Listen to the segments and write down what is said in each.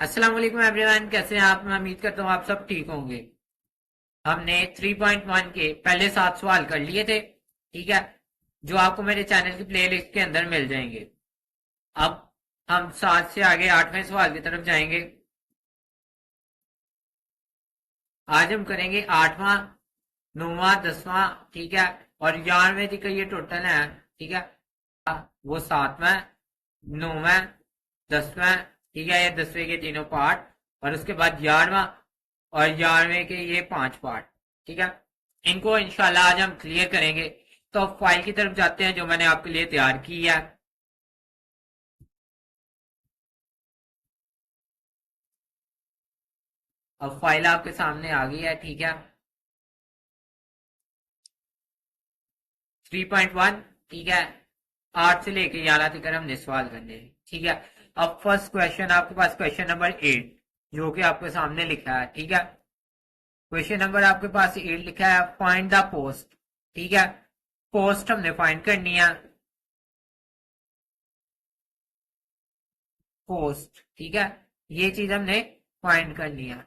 अस्सलाम वालेकुम एवरीवन, कैसे हैं आप। मैं उम्मीद करता हूँ आप सब ठीक होंगे। हमने 3.1 के पहले 7 सवाल कर लिए थे, ठीक है, जो आपको मेरे चैनल की प्लेलिस्ट के अंदर मिल जाएंगे। अब हम 7 से आगे 8वें सवाल की तरफ जाएंगे। आज हम करेंगे 8वां, 9वां, 10वां, ठीक है, और 11वें जी का ये टोटल है, ठीक है। वो 7वां, 9वां, 10वां, ठीक है, ये 10वें के तीनों पार्ट, और उसके बाद 11वां और 11वें के ये 5 पार्ट, ठीक है। इनको इंशाल्लाह आज हम क्लियर करेंगे। तो अब फाइल की तरफ जाते हैं जो मैंने आपके लिए तैयार की है। अब फाइल आपके सामने आ गई है, ठीक है। 3.1, ठीक है, 8 से लेके 11 तक हमने सवाल करने हैं, ठीक है। अब फर्स्ट क्वेश्चन आपके पास क्वेश्चन नंबर 8 जो कि आपके सामने लिखा है, ठीक है। क्वेश्चन नंबर आपके पास 8 लिखा है, फाइंड द पोस्ट, ठीक है। पोस्ट हमने फाइंड करनी है, पोस्ट, ठीक है, ये चीज हमने फाइंड करनी है।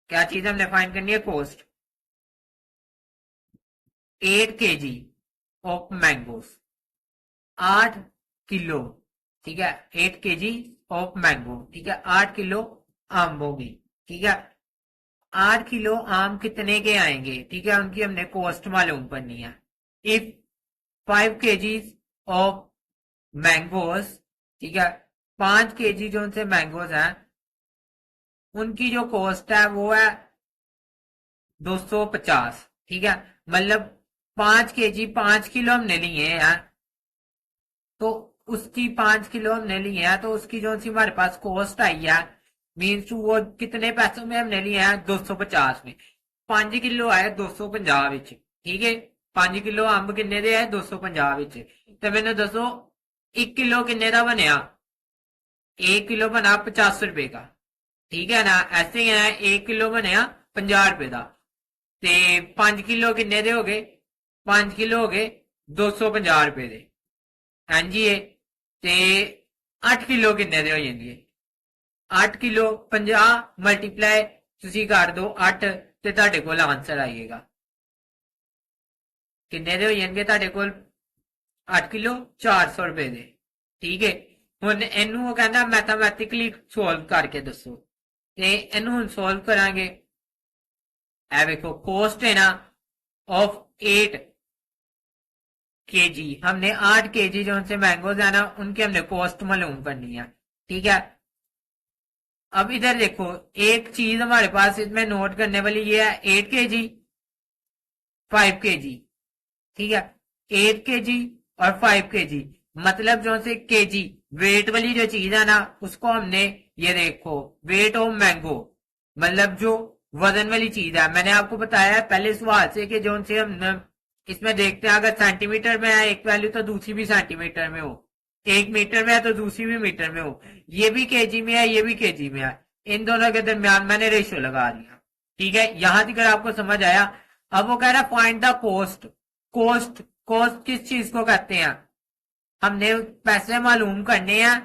क्या चीज हमने फाइंड करनी है? Post. 8 kg of mangoes, 8 kilo, ठीक है, 8 kg ऑफ मैंगो, ठीक है, 8 किलो आम होगी, ठीक है। 8 किलो आम कितने के आएंगे, ठीक है, उनकी हमने कॉस्ट मालूम करनी है। इफ 5 kg ऑफ मैंगोज, ठीक है, 5 kg जो उनसे मैंगोज हैं उनकी जो कॉस्ट है वो है 250, ठीक है। मतलब 5 kg 5 किलो हमने लिए हैं, तो उसकी 5 किलो हमने लिए हैं, तो उसकी जो सी हमारे पास कॉस्ट आई है, मीन्स वो कितने पैसों में हमने लिए हैं? 250 में। 5 किलो आए 250 विच, ठीक है। 5 किलो अंब किन्ने दे आए? 250 विच। तो मैंने दसो 1 किलो किन्ने का बनया? 1 किलो बना 50 रुपए का, ठीक है ना। ऐसे ही है, 1 किलो बनया 50 रुपए का, ते 5 किलो किन्ने दे हो गए? 5 किलो हो गए 250 रुपए दे। हाँ जी, ते 8 किलो किन्ने दे हो जाएंगे? 8 किलो 50 मल्टीप्लाई तुसी कर दो 8 ते ਤੁਹਾਡੇ ਕੋਲ आंसर आएगा। किन्ने दे हो जाएंगे ਤੁਹਾਡੇ ਕੋਲ? 8 किलो 400 रुपए दे, ठीक है। ਹੁਣ ਇਹਨੂੰ ਉਹ ਕਹਿੰਦਾ ਮੈਥਮੈਟਿਕਲੀ ਸੋਲਵ ਕਰਕੇ ਦੱਸੋ, ਤੇ ਇਹਨੂੰ ਹੁਣ ਸੋਲਵ ਕਰਾਂਗੇ। ਇਹ ਵੇਖੋ ਕੋਸਟ है ना ऑफ 8 kg, हमने 8 kg जो उनसे मैंगोज है ना उनकी हमने कॉस्ट मालूम करनी है, ठीक है। अब इधर देखो एक चीज हमारे पास इसमें नोट करने वाली ये है 8 kg 5 kg, ठीक है। 8 kg और 5 kg, मतलब जो से केजी वेट वाली जो चीज है ना उसको हमने, ये देखो वेट ऑफ मैंगो, मतलब जो वजन वाली चीज है। मैंने आपको बताया है पहले सवाल से कि जो से हम इसमें देखते हैं अगर सेंटीमीटर में है एक वैल्यू तो दूसरी भी सेंटीमीटर में हो, 1 मीटर में है तो दूसरी भी मीटर में हो, ये भी केजी में है ये भी केजी में है, इन दोनों के दरमियान मैंने रेशियो लगा दिया, ठीक है। यहां तक आपको समझ आया। अब वो कह रहा है find the cost. Cost, cost किस चीज को कहते हैं? हमने पैसे मालूम करने हैं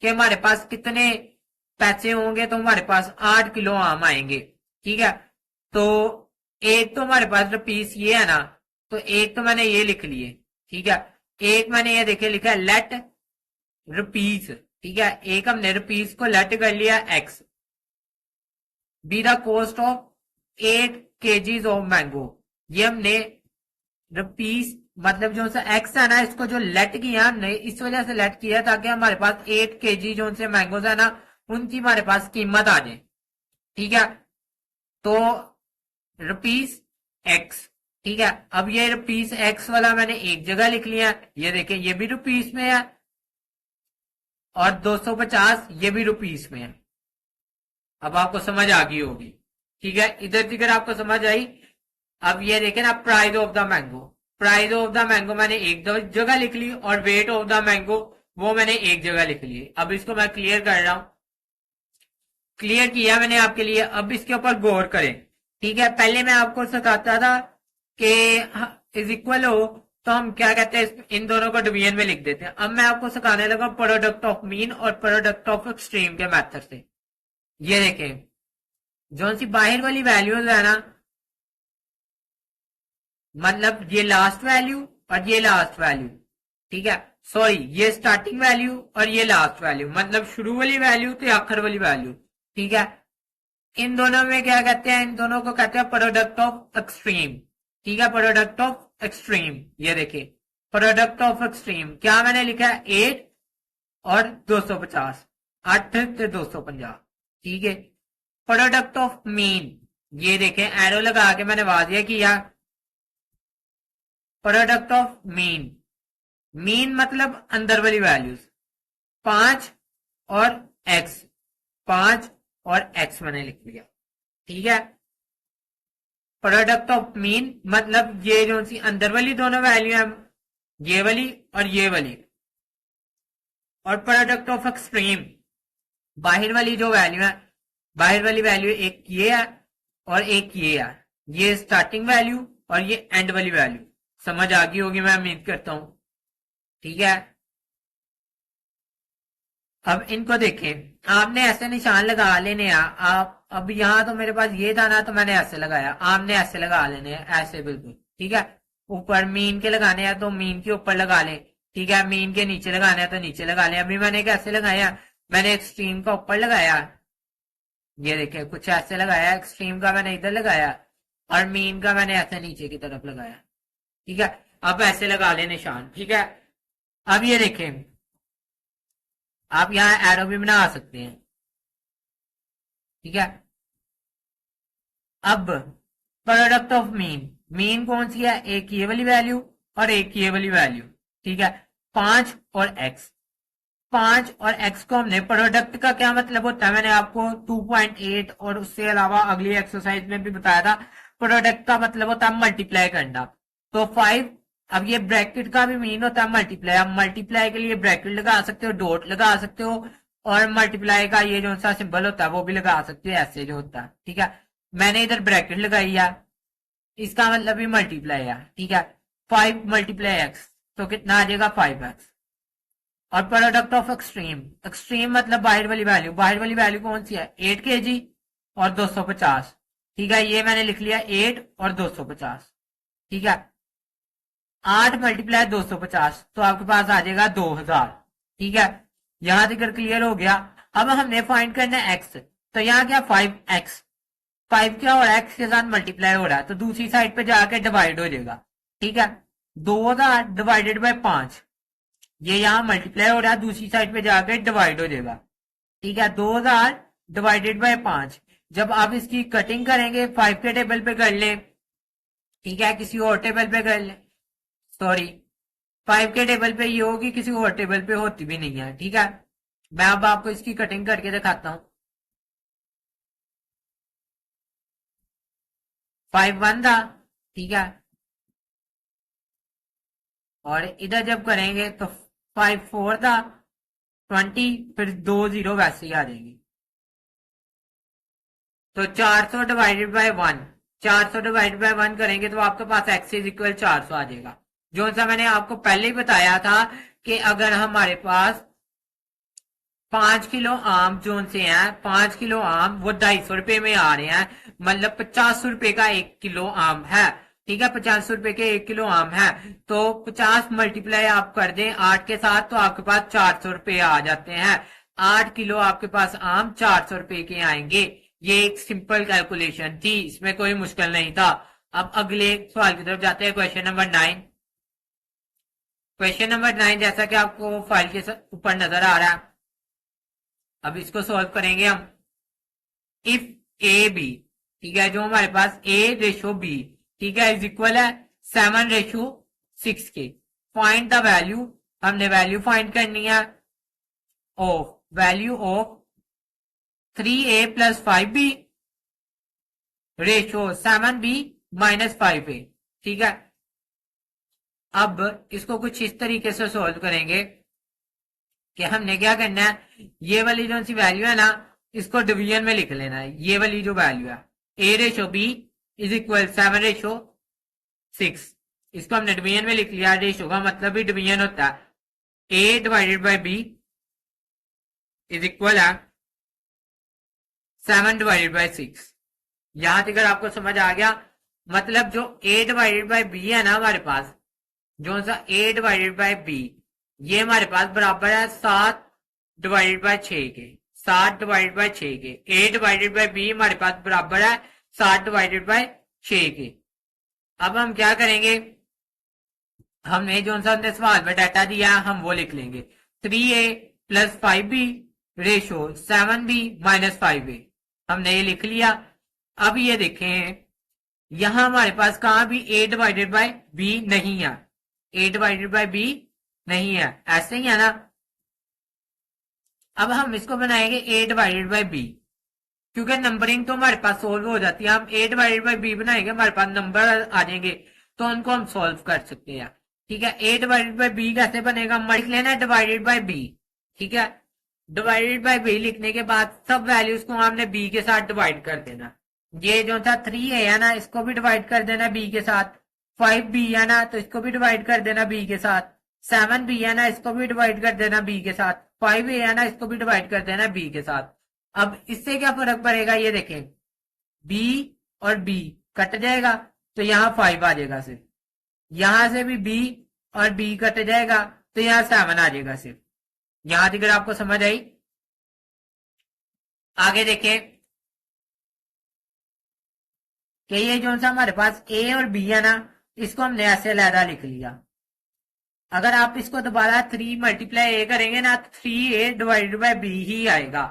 कि हमारे पास कितने पैसे होंगे तो हमारे पास 8 किलो आम आएंगे, ठीक है। तो एक तो हमारे पास रुपीस ये है ना, तो एक तो मैंने ये लिख लिए, ठीक है। एक मैंने ये देखे लिखा है लेट रुपीस, ठीक है। एक हमने रुपीस को लेट कर लिया x, be the cost of 8 kg of mango. ये हमने रुपीस, मतलब जो सा एक्स है ना इसको जो लेट किया हमने इस वजह से लेट किया ताकि हमारे पास 8 kg जो उनसे मैंगोज है ना उनकी हमारे पास कीमत आ जाए, ठीक है। तो रुपीस एक्स, ठीक है। अब ये रुपीस एक्स वाला मैंने एक जगह लिख लिया, ये देखें ये भी रुपीस में है, और 250 ये भी रुपीस में है। अब आपको समझ आ गई होगी, ठीक है। इधर जिधर आपको समझ आई। अब ये देखें ना price of the mango, price of the mango मैंने एक जगह लिख ली, और वेट ऑफ द मैंगो वो मैंने एक जगह लिख ली। अब इसको मैं क्लियर कर रहा हूं, क्लियर किया मैंने आपके लिए। अब इसके ऊपर गौर करें, ठीक है। पहले मैं आपको सिखाता था कि इज इक्वल हो तो हम क्या कहते हैं, इन दोनों को डिवीजन में लिख देते हैं। अब मैं आपको सिखाने लगा प्रोडक्ट ऑफ मीन और प्रोडक्ट ऑफ एक्सट्रीम के मेथड से। ये देखें, जो सी बाहर वाली वैल्यूज है ना, मतलब ये लास्ट वैल्यू और ये लास्ट वैल्यू, ठीक है, सॉरी ये स्टार्टिंग वैल्यू और ये लास्ट वैल्यू, मतलब शुरू वाली वैल्यू तो आखिर वाली वैल्यू, ठीक है। इन दोनों में क्या कहते हैं, इन दोनों को कहते हैं प्रोडक्ट ऑफ एक्सट्रीम, ठीक है, प्रोडक्ट ऑफ एक्सट्रीम। ये देखिए प्रोडक्ट ऑफ एक्सट्रीम क्या मैंने लिखा है, 8 और 250, 8 से 250, ठीक है। प्रोडक्ट ऑफ मीन, ये देखें एरो लगा के मैंने वाजिया किया, प्रोडक्ट ऑफ मीन, मीन मतलब अंदर वाली वैल्यूज, 5 और x, 5 और x मैंने लिख लिया, ठीक है। प्रोडक्ट ऑफ मीन मतलब ये जो सी अंदर वाली दोनों वैल्यू है, ये वाली और ये वाली, और प्रोडक्ट ऑफ एक्सट्रीम बाहर वाली जो वैल्यू है, बाहर वाली वैल्यू एक ये है और एक ये है, ये स्टार्टिंग वैल्यू और ये एंड वाली वैल्यू। समझ आ गई होगी मैं उम्मीद करता हूं, ठीक है। अब इनको देखें, आपने ऐसे निशान लगा लेने हैं। आप अब यहां तो मेरे पास ये था ना, तो मैंने ऐसे लगाया, आपने ऐसे लगा लेने हैं, ऐसे बिल्कुल, ठीक है। ऊपर मीन के लगाने हैं तो मीन के ऊपर लगा लें, ठीक है। मीन के नीचे लगाने हैं तो नीचे लगा लें। अभी मैंने कैसे लगाया, मैंने एक्सट्रीम का ऊपर लगाया, ये देखिए कुछ ऐसे लगाया, एक्सट्रीम का मैंने इधर लगाया और मीन का मैंने ऐसे नीचे की तरफ लगाया, ठीक है। अब ऐसे लगा ले निशान, ठीक है। अब ये देखें, आप यहां एरो भी बना सकते हैं, ठीक है। अब प्रोडक्ट ऑफ मीन, मीन कौन सी है, एक ये वाली वैल्यू और एक ये वाली वैल्यू, ठीक है। 5 और x, 5 और x को हमने, प्रोडक्ट का क्या मतलब होता है मैंने आपको 2.8 और उससे अलावा अगली एक्सरसाइज में भी बताया था। प्रोडक्ट का मतलब होता है मल्टीप्लाई करना, तो 5, अब ये ब्रैकेट का भी मीन होता है मल्टीप्लाई। अब मल्टीप्लाई के लिए ब्रैकेट लगा सकते हो, डॉट लगा सकते हो, और मल्टीप्लाई का ये जो सा सिंबल होता है वो भी लगा सकते हो, ऐसे जो होता है, ठीक है। मैंने इधर ब्रैकेट लगाई है, इसका मतलब भी मल्टीप्लाई है, ठीक है। 5 मल्टीप्लाई एक्स तो कितना आ जाएगा, 5x। और प्रोडक्ट ऑफ एक्सट्रीम, एक्सट्रीम मतलब बाहर वाली वैल्यू, बाहर वाली वैल्यू कौन सी है, 8 kg और 250, ठीक है। ये मैंने लिख लिया 8 और 250, ठीक है। 8 मल्टीप्लाई 250 तो आपके पास आ जाएगा 2000, ठीक है। यहां तक क्लियर हो गया। अब हमने फाइंड करना है एक्स, तो यहाँ क्या 5x, 5 क्या हो रहा है, एक्स के साथ मल्टीप्लाई हो रहा है, तो दूसरी साइड पे जाके डिवाइड हो जाएगा, ठीक है। 2000 डिवाइडेड बाय 5, ये यहां मल्टीप्लाई हो रहा है, दूसरी साइड पे जाके डिवाइड हो जाएगा, ठीक है। 2000 डिवाइडेड बाय 5, जब आप इसकी कटिंग करेंगे 5 के टेबल पे कर ले, ठीक है, किसी और टेबल पे कर ले, सॉरी 5 के टेबल पे ये होगी, किसी और टेबल पे होती भी नहीं है, ठीक है। मैं अब आपको इसकी कटिंग करके दिखाता हूं। 5 1 था, ठीक है, और इधर जब करेंगे तो 5 4 था, 20, फिर 2 0 वैसे ही आ जाएंगे। तो 400 डिवाइडेड बाय 1, 400 डिवाइडेड बाय 1 करेंगे तो आपके पास x इज इक्वल 400 आ जाएगा। जो सा मैंने आपको पहले ही बताया था कि अगर हमारे पास 5 किलो आम जो से हैं, 5 किलो आम वो 250 रुपए में आ रहे हैं, मतलब 50 रुपए का 1 किलो आम है, ठीक है। 50 रुपए के 1 किलो आम है, तो 50 मल्टीप्लाई आप कर दें 8 के साथ तो आपके पास 400 रुपए आ जाते हैं। 8 किलो आपके पास आम 400 रुपए के आएंगे। ये एक सिंपल कैलकुलेशन थी, इसमें कोई मुश्किल नहीं था। अब अगले सवाल की तरफ जाते हैं, क्वेश्चन नंबर 9। क्वेश्चन नंबर 9 जैसा कि आपको फाइल के ऊपर नजर आ रहा है, अब इसको सॉल्व करेंगे हम। इफ ए बी, ठीक है, जो हमारे पास ए रेशो बी, ठीक है, इज इक्वल है 7 रेशो 6 के, फाइंड द वैल्यू, हमने वैल्यू फाइंड करनी है of, value of 3a plus 5b ratio 7b minus 5a, ठीक है। अब इसको कुछ इस तरीके से सॉल्व करेंगे कि हमने क्या करना है, ये वाली जो सी वैल्यू है ना, इसको डिवीजन में लिख लेना है। ये वाली जो वैल्यू है a ratio b is equal 7 ratio 6, इसको हमने डिवीजन में लिख लिया। रेशो का मतलब भी डिवीजन होता है। A divided by B is equal है 7 डिवाइडेड बाई 6। यहां तक अगर आपको समझ आ गया, मतलब जो ए डिवाइडेड बाई बी है ना हमारे पास, जो सा ए डिवाइडेड बाई बी, ये हमारे पास बराबर है 7 डिवाइडेड बाई 6 के। 7 डिवाइडेड बाई 6 के। ए डिवाइडेड बाई बी हमारे पास बराबर है 7 डिवाइडेड बाई 6 के। अब हम क्या करेंगे, हमने जो सा हमने सवाल में डाटा दिया हम वो लिख लेंगे। 3a plus 5b ratio 7b minus 5a, हमने ये लिख लिया। अब ये देखें, यहां हमारे पास कहां भी a डिवाइडेड बाय b नहीं है। a डिवाइडेड बाय b नहीं है, ऐसे ही है ना। अब हम इसको बनाएंगे a डिवाइडेड बाय b, क्योंकि नंबरिंग तो हमारे पास सोल्व हो जाती है। हम a डिवाइडेड बाय b बनाएंगे, हमारे पास नंबर आ जाएंगे, तो उनको हम सोल्व कर सकते हैं। ठीक है, a डिवाइडेड बाय b कैसे बनेगा, लिख लेना डिवाइडेड बाय b। ठीक है, डिवाइडेड बाय b लिखने के बाद सब वैल्यूज को हमने b के साथ डिवाइड कर देना। ये जो था 3 है ना, इसको भी डिवाइड कर देना b के साथ। 5b है ना, तो इसको भी डिवाइड कर देना b के साथ। 7b है ना, इसको भी डिवाइड कर देना b के साथ। 5a है ना, इसको भी डिवाइड कर देना b के साथ। अब इससे क्या फर्क पड़ेगा, ये देखें, b और b कट जाएगा तो यहाँ 5 आ जाएगा सिर्फ। यहां से भी b और b कट जाएगा तो यहाँ 7 आ जाएगा सिर्फ। यहां तक आपको समझ आई। आगे देखें कि ये जो सा हमारे पास a और b है ना, इसको हमने ऐसे अलहदा लिख लिया। अगर आप इसको दोबारा 3 मल्टीप्लाई a करेंगे ना, तो 3a डिवाइडेड बाय b ही आएगा,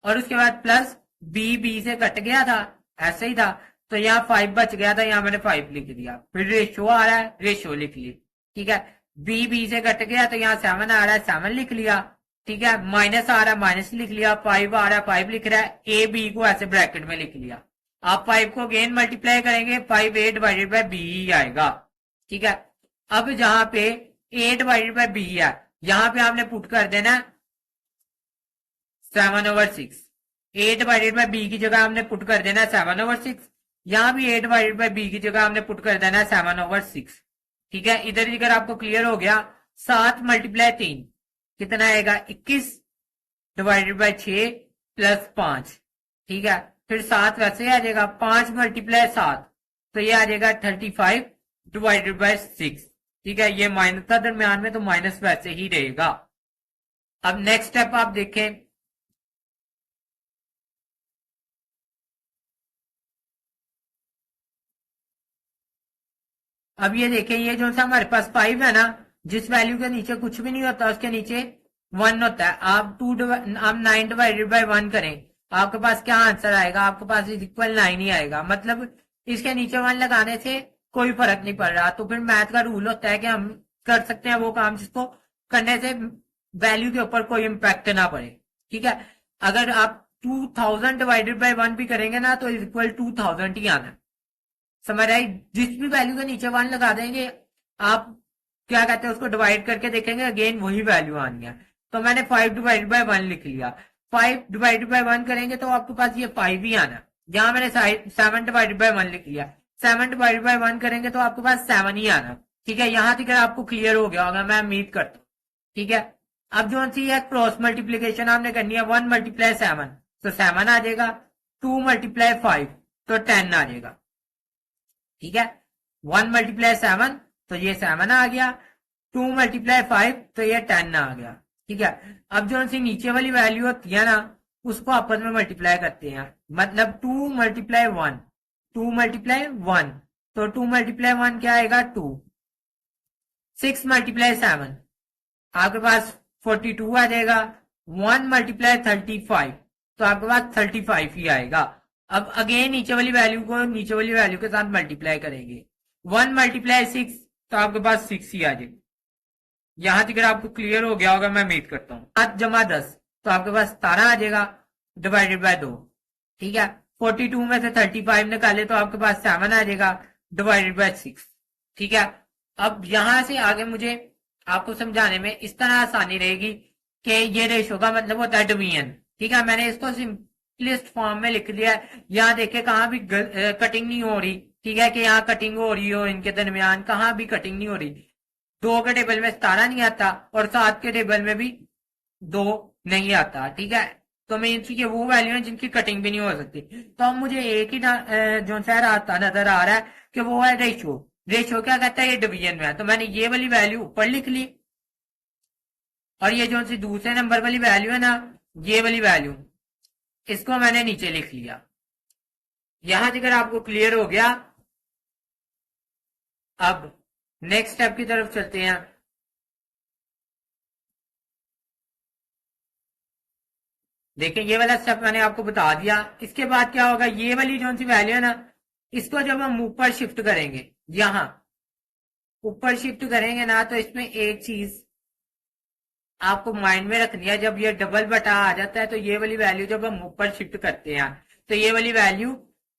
और उसके बाद प्लस b से कट गया था, ऐसे ही था, तो यहाँ 5 बच गया था, यहाँ मैंने 5 लिख दिया। फिर रेशो आ रहा है, रेशो लिख ली। ठीक है, b से कट गया तो यहाँ 7 आ रहा है, 7 लिख लिया। ठीक है, माइनस आ रहा है, माइनस लिख लिया। 5 आ रहा है, 5 लिख रहा है। a b को ऐसे ब्रैकेट में लिख लिया। आप 5 को अगेन मल्टीप्लाई करेंगे, 5a डिवाइडेड बाय b ही आएगा। ठीक है, अब जहां पे a डिवाइडेड बाय b है, यहां पे आपने पुट कर देना 7/6। a डिवाइडेड बाय b की जगह हमने पुट कर देना 7/6। यहां भी a डिवाइडेड बाय b की जगह हमने पुट कर देना 7/6। ठीक है, इधर अगर आपको क्लियर हो गया, 7 मल्टीप्लाई 3 कितना आएगा, 21 डिवाइडेड बाय 6 प्लस 5। ठीक है, फिर 7 वैसे आ जाएगा, 5 मल्टीप्लाई 7 तो ये आ जाएगा 35 डिवाइडेड बाय 6। ठीक है, ये माइनस था दरम्यान में, तो माइनस वैसे ही रहेगा। अब नेक्स्ट स्टेप आप देखें, अब ये देखें, ये जो सा हमारे पास 5 है ना, जिस वैल्यू के नीचे कुछ भी नहीं होता उसके नीचे 1 होता है। आप 9 डिवाइडेड बाय 1 करें, आपके पास क्या आंसर आएगा, आपके पास इज इक्वल 9 ही आएगा। मतलब इसके नीचे 1 लगाने से कोई फर्क नहीं पड़ रहा। तो फिर मैथ का रूल होता है कि हम कर सकते हैं वो काम जिसको करने से वैल्यू के ऊपर कोई इम्पैक्ट ना पड़े। ठीक है, अगर आप 2000 डिवाइडेड बाय 1 भी करेंगे ना, तो इज इक्वल 2000 ही आना है। समझ आई, जिस भी वैल्यू के नीचे 1 लगा देंगे, आप क्या कहते हैं उसको डिवाइड करके देखेंगे, अगेन वही वैल्यू आनी है। तो मैंने 5 डिवाइडेड बाय 1 लिख लिया। 5 डिवाइडेड बाय 1 करेंगे तो आपके पास ये 5 ही आना। यहां मैंने 7 डिवाइडेड बाय 1 लिख लिया। 7 डिवाइडेड बाय 1 करेंगे तो आपके पास 7 ही आना। ठीक है, यहां तक आपको क्लियर हो गया होगा, मैं उम्मीद करता हूँ। ठीक है, अब जो सी है क्रॉस मल्टीप्लीकेशन आपने करनी है। 1 मल्टीप्लाई 7 तो 7 आ जाएगा। 2 मल्टीप्लाई 5 तो 10 आ जाएगा। ठीक है, 1 मल्टीप्लाई 7 तो ये 7 आ गया। 2 मल्टीप्लाई 5 तो ये 10 आ गया। ठीक है, अब जो सी नीचे वाली वैल्यू होती है ना, उसको आपस में मल्टीप्लाई करते हैं। मतलब 2 मल्टीप्लाई 1, 2 मल्टीप्लाई 1 तो 2 मल्टीप्लाई 1 क्या आएगा, 2। 6 मल्टीप्लाई 7 आपके पास 42 आ जाएगा। 1 मल्टीप्लाई 35 तो आपके पास 35 ही आएगा। अब अगेन नीचे वाली वैल्यू को नीचे वाली वैल्यू के साथ मल्टीप्लाई करेंगे। 1 मल्टीप्लाई 6 तो आपके पास 6 ही आ जाएगा। यहां तक आपको क्लियर हो गया होगा, मैं उम्मीद करता हूँ। 7 जमा 10 तो आपके पास 17 आ जाएगा डिवाइडेड बाय 2। ठीक है, 42 में से 35 निकाले तो आपके पास 7 आ जाएगा डिवाइडेड बाय 6। ठीक है, अब यहां से आगे मुझे आपको समझाने में इस तरह आसानी रहेगी कि ये रेशो का मतलब होता है डिवीजन। ठीक है, मैंने इसको सिंपलेस्ट फॉर्म में लिख दिया है। यहाँ देखे कहाँ भी कटिंग नहीं हो रही। ठीक है, कि यहाँ कटिंग हो रही हो इनके दरमियान, कहाँ भी कटिंग नहीं हो रही। 2 के टेबल में 17 नहीं आता और 7 के टेबल में भी 2 नहीं आता। ठीक है, तो मीन्स ये वो वैल्यू है जिनकी कटिंग भी नहीं हो सकती। तो अब मुझे एक ही जो सा आता नजर आ रहा है कि वो है रेशियो। रेशियो क्या कहता है, ये डिवीजन में है, तो मैंने ये वाली वैल्यू ऊपर लिख ली और ये जो सी दूसरे नंबर वाली वैल्यू है ना, ये वाली वैल्यू, इसको मैंने नीचे लिख लिया। यहां अगर आपको क्लियर हो गया, अब नेक्स्ट स्टेप की तरफ चलते हैं। देखिए ये वाला स्टेप मैंने आपको बता दिया। इसके बाद क्या होगा, ये वाली जो सी वैल्यू है ना, इसको जब हम ऊपर शिफ्ट करेंगे, यहां ऊपर शिफ्ट करेंगे ना, तो इसमें एक चीज आपको माइंड में रखनी है। जब ये डबल बटा आ जाता है तो ये वाली वैल्यू जब हम ऊपर शिफ्ट करते हैं तो ये वाली वैल्यू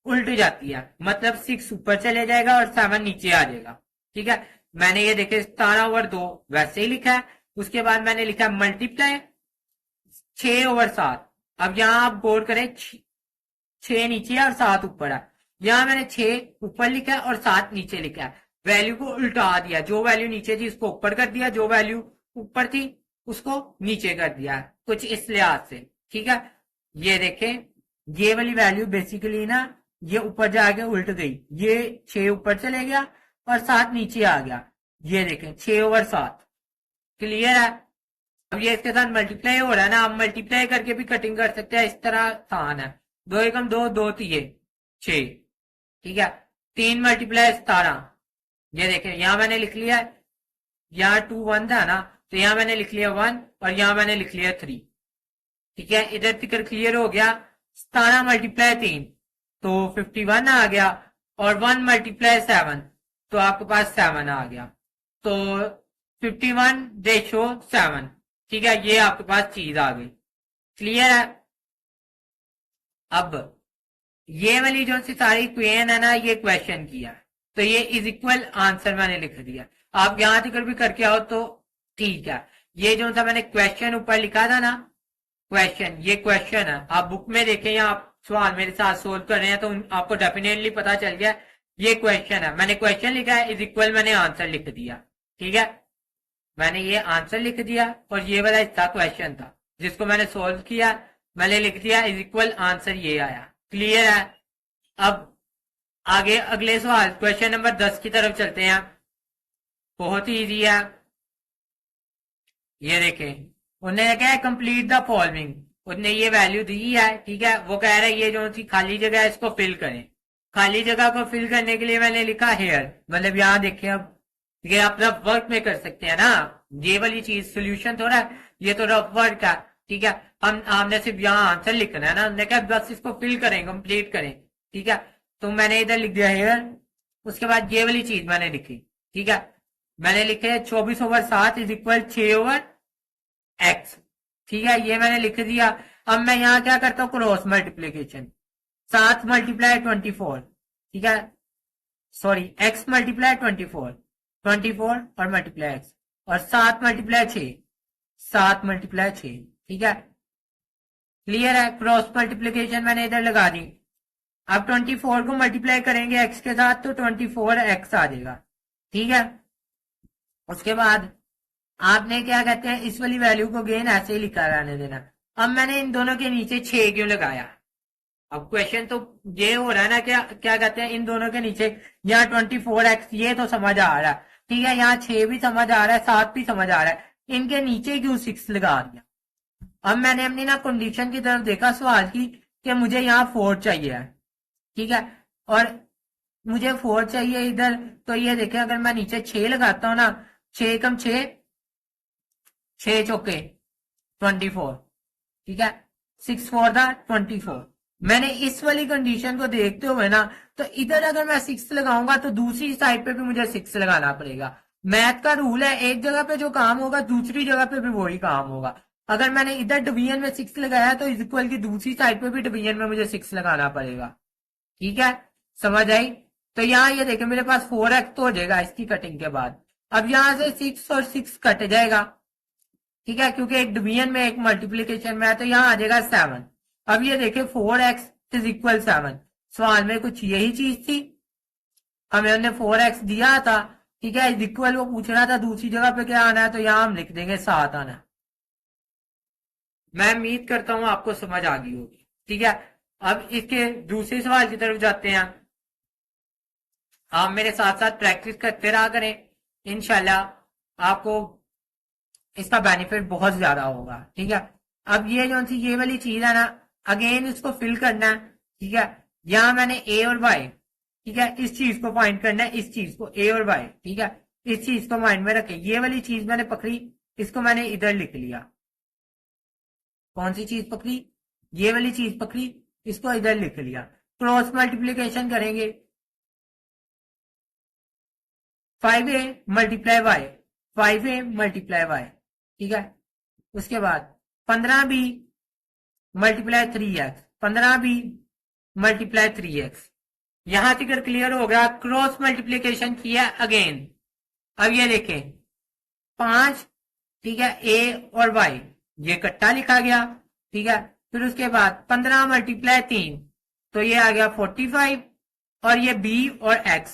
उल्ट जाती है, मतलब 6 ऊपर चले जाएगा और 7 नीचे आ जाएगा। ठीक है, मैंने ये देखे 17/2 वैसे ही लिखा है। उसके बाद मैंने लिखा मल्टीप्लाई 6/7। अब यहां आप गौर करें, 6 नीचे है और 7 ऊपर है। यहां मैंने 6 ऊपर लिखा है और 7 नीचे लिखा है, वैल्यू को उल्टा दिया। जो वैल्यू नीचे थी उसको ऊपर कर दिया, जो वैल्यू ऊपर थी उसको नीचे कर दिया, कुछ इस लिहाज से। ठीक है, ये देखें, ये वाली वैल्यू बेसिकली ना ये ऊपर जाके उल्ट गई, ये 6 ऊपर चले गया और 7 नीचे आ गया। ये देखें 6/7, क्लियर है। अब ये इसके साथ मल्टीप्लाई हो रहा है ना, आप मल्टीप्लाई करके भी कटिंग कर सकते हैं, इस तरह आसान है। 2 एकम 2, 2 3 6। ठीक है, 3 मल्टीप्लाई 17। ये देखें यहां मैंने लिख लिया है, यहाँ 2 1 था ना, तो यहां मैंने लिख लिया 1 और यहां मैंने लिख लिया 3। ठीक है, इधर फिक्र क्लियर हो गया। 17 मल्टीप्लाई 3 तो 51 आ गया और 1 मल्टीप्लाई 7 तो आपके पास 7 आ गया। तो 51/7। ठीक है, ये आपके पास चीज आ गई, क्लियर है। अब ये वाली जो सी सारी क्वेश्चन है ना, ये क्वेश्चन किया, तो ये इज इक्वल आंसर मैंने लिख दिया। आप यहां तक भी करके आओ तो ठीक है। ये जो सा मैंने क्वेश्चन ऊपर लिखा था ना, क्वेश्चन, ये क्वेश्चन है, आप बुक में देखें या आप सवाल मेरे साथ सोल्व कर रहे हैं तो आपको डेफिनेटली पता चल गया ये क्वेश्चन है। मैंने क्वेश्चन लिखा है, इज इक्वल मैंने आंसर लिख दिया। ठीक है, मैंने ये आंसर लिख दिया और ये वाला हिस्सा क्वेश्चन था जिसको मैंने सोल्व किया, मैंने लिख दिया इज इक्वल आंसर ये आया, क्लियर है। अब आगे अगले सवाल क्वेश्चन नंबर 10 की तरफ चलते हैं। बहुत ही इजी है, ये देखें, उन्होंने क्या है, कंप्लीट द फॉलोइंग। उन्होंने ये वैल्यू दी है। ठीक है, वो कह रहे हैं ये जो सी खाली जगह है इसको फिल करें। खाली जगह को फिल करने के लिए मैंने लिखा हेयर, मतलब यहाँ देखें, अब ये आप रफ वर्क में कर सकते हैं ना, ये वाली चीज सोल्यूशन थोड़ा, ये तो रफ वर्क है। ठीक है, हमने सिर्फ यहाँ आंसर लिखना है ना, हमने कहा बस इसको फिल करें, कंप्लीट करें। ठीक है, तो मैंने इधर लिख दिया हेयर। उसके बाद ये वाली चीज मैंने लिखी। ठीक है, मैंने लिखे 24/7 इज इक्वल 6/x। ठीक है, ये मैंने लिख दिया। अब मैं यहाँ क्या करता हूँ, क्रॉस मल्टीप्लीकेशन, 7 मल्टीप्लाई 24। ठीक है, सॉरी, x मल्टीप्लाई 24 और मल्टीप्लाई x, और 7 मल्टीप्लाई 6, 7 मल्टीप्लाई 6। ठीक है, क्लियर है। क्रॉस मल्टीप्लीकेशन मैंने इधर लगा दी। अब 24 को मल्टीप्लाई करेंगे x के साथ तो 24x आ जाएगा। ठीक है, उसके बाद आपने क्या कहते हैं, इस वाली वैल्यू को गेन ऐसे ही लिखा रहने देना। अब मैंने इन दोनों के नीचे 6 क्यों लगाया, अब क्वेश्चन तो ये हो रहा है ना, क्या क्या कहते हैं, इन दोनों के नीचे, यहाँ 24x ये तो समझ आ रहा है। ठीक है, यहाँ 6 भी समझ आ रहा है, 7 भी समझ आ रहा है, इनके नीचे क्यों 6 लगा दिया। अब मैंने अपनी ना कंडीशन की तरफ देखा सवाल की कि मुझे यहाँ 4 चाहिए है। ठीक है, और मुझे 4 चाहिए इधर, तो ये देखें अगर मैं नीचे 6 लगाता हूँ ना, 6 कम 6, 6 चौके 24। ठीक है, 6 4 द 24। मैंने इस वाली कंडीशन को देखते हुए ना, तो इधर अगर मैं 6 लगाऊंगा तो दूसरी साइड पे भी मुझे 6 लगाना पड़ेगा। मैथ का रूल है, एक जगह पे जो काम होगा दूसरी जगह पे भी वही काम होगा। अगर मैंने इधर डिवीजन में 6 लगाया तो इज इक्वल की दूसरी साइड पे भी डिवीजन में मुझे 6 लगाना पड़ेगा। ठीक है, समझ आई। तो यहाँ ये देखें मेरे पास 4x तो हो जाएगा इसकी कटिंग के बाद। अब यहां से 6 और 6 कट जाएगा। ठीक है, क्योंकि एक डिवीजन में एक मल्टीप्लीकेशन में है, तो यहाँ आ जाएगा 7। अब ये देखें 4x इज इक्वल 7, सवाल में कुछ यही चीज थी। हमें उन्हें 4x दिया था, ठीक है, इक्वल वो पूछ रहा था दूसरी जगह पे क्या आना है, तो यहां हम लिख देंगे 7 आना है। मैं उम्मीद करता हूं आपको समझ आ गई होगी, ठीक है। अब इसके दूसरे सवाल की तरफ जाते हैं। आप मेरे साथ साथ प्रैक्टिस करते रहा करें, इंशाल्लाह आपको इसका बेनिफिट बहुत ज्यादा होगा, ठीक है। अब ये जो सी ये वाली चीज है ना, अगेन इसको फिल करना है, ठीक है। यहां मैंने ए और वाई, ठीक है, इस चीज को फाइंड करना है, इस चीज को ए और वाई, ठीक है। इस चीज को माइंड में रखें, ये वाली चीज मैंने पकड़ी, इसको मैंने इधर लिख लिया। कौन सी चीज पकड़ी? ये वाली चीज पकड़ी, इसको इधर लिख लिया। क्रॉस मल्टीप्लीकेशन करेंगे, 5a multiply Y, 5a multiply Y, ठीक है। उसके बाद 15b multiply 3x, 15b multiply 3x। यहां तक क्लियर हो गया। क्रॉस मल्टीप्लीकेशन किया अगेन। अब ये देखें 5, ठीक है, a और y ये कट्टा लिखा गया, ठीक है। फिर उसके बाद 15 मल्टीप्लाई 3, तो ये आ गया 45, और ये b और x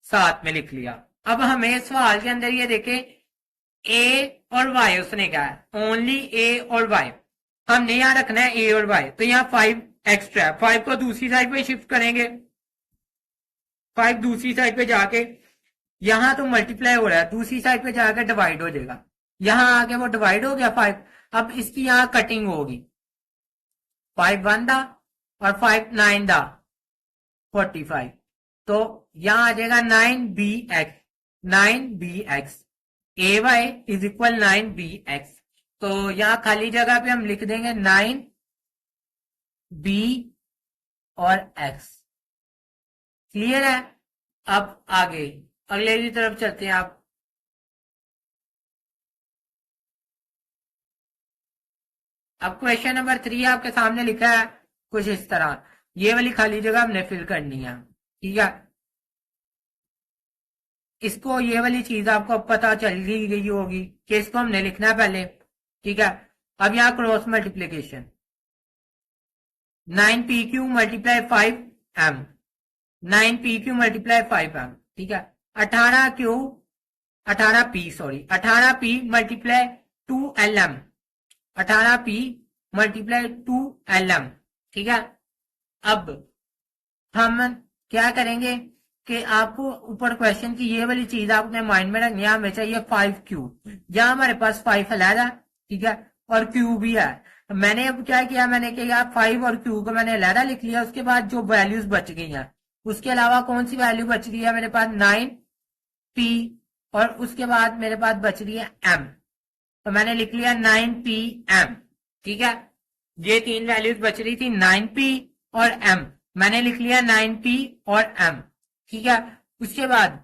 साथ में लिख लिया। अब हमें सवाल के अंदर ये देखें a और y उसने कहा है, ओनली a और y। हमने यहां रखना है a और y, तो यहाँ 5 एक्स्ट्रा है, 5 को दूसरी साइड पे शिफ्ट करेंगे, 5 दूसरी साइड पे जाके यहां तो मल्टीप्लाई हो रहा है, दूसरी साइड पे जाकर डिवाइड हो जाएगा, यहां आके वो डिवाइड हो गया 5। अब इसकी यहां कटिंग होगी, 5 1 दा और 5 9 दा 45, तो यहां आ जाएगा 9bx, 9bx A Y is equal 9bx। तो यहां खाली जगह पे हम लिख देंगे 9b और x। क्लियर है? अब आगे अगले की तरफ चलते हैं। आप अब क्वेश्चन नंबर 3 आपके सामने लिखा है कुछ इस तरह, ये वाली खाली जगह हमने फिल करनी है, ठीक है। इसको ये वाली चीज आपको पता चल गई होगी कि इसको हमने लिखना है पहले, ठीक है। अब यहां cross multiplication 9pq multiply 5m, 9pq multiply 5m, ठीक है। 18q 18p sorry 18p multiply 2lm, 18p multiply 2lm, ठीक है। अब हम क्या करेंगे कि आपको ऊपर क्वेश्चन की ये वाली चीज आपने माइंड में रखनी है, हमें चाहिए 5q। यहाँ हमारे पास 5 अलहदा, ठीक है, और q भी है। मैंने अब क्या किया, मैंने किया 5 और q को मैंने अलहदा लिख लिया। उसके बाद जो वैल्यूज बच गई हैं, उसके अलावा कौन सी वैल्यू बच रही है मेरे पास, 9p, और उसके बाद मेरे पास बच रही है m, तो मैंने लिख लिया 9pm, ठीक है। ये तीन वैल्यूज बच रही थी, 9p और m, मैंने लिख लिया 9p और m, ठीक है। उसके बाद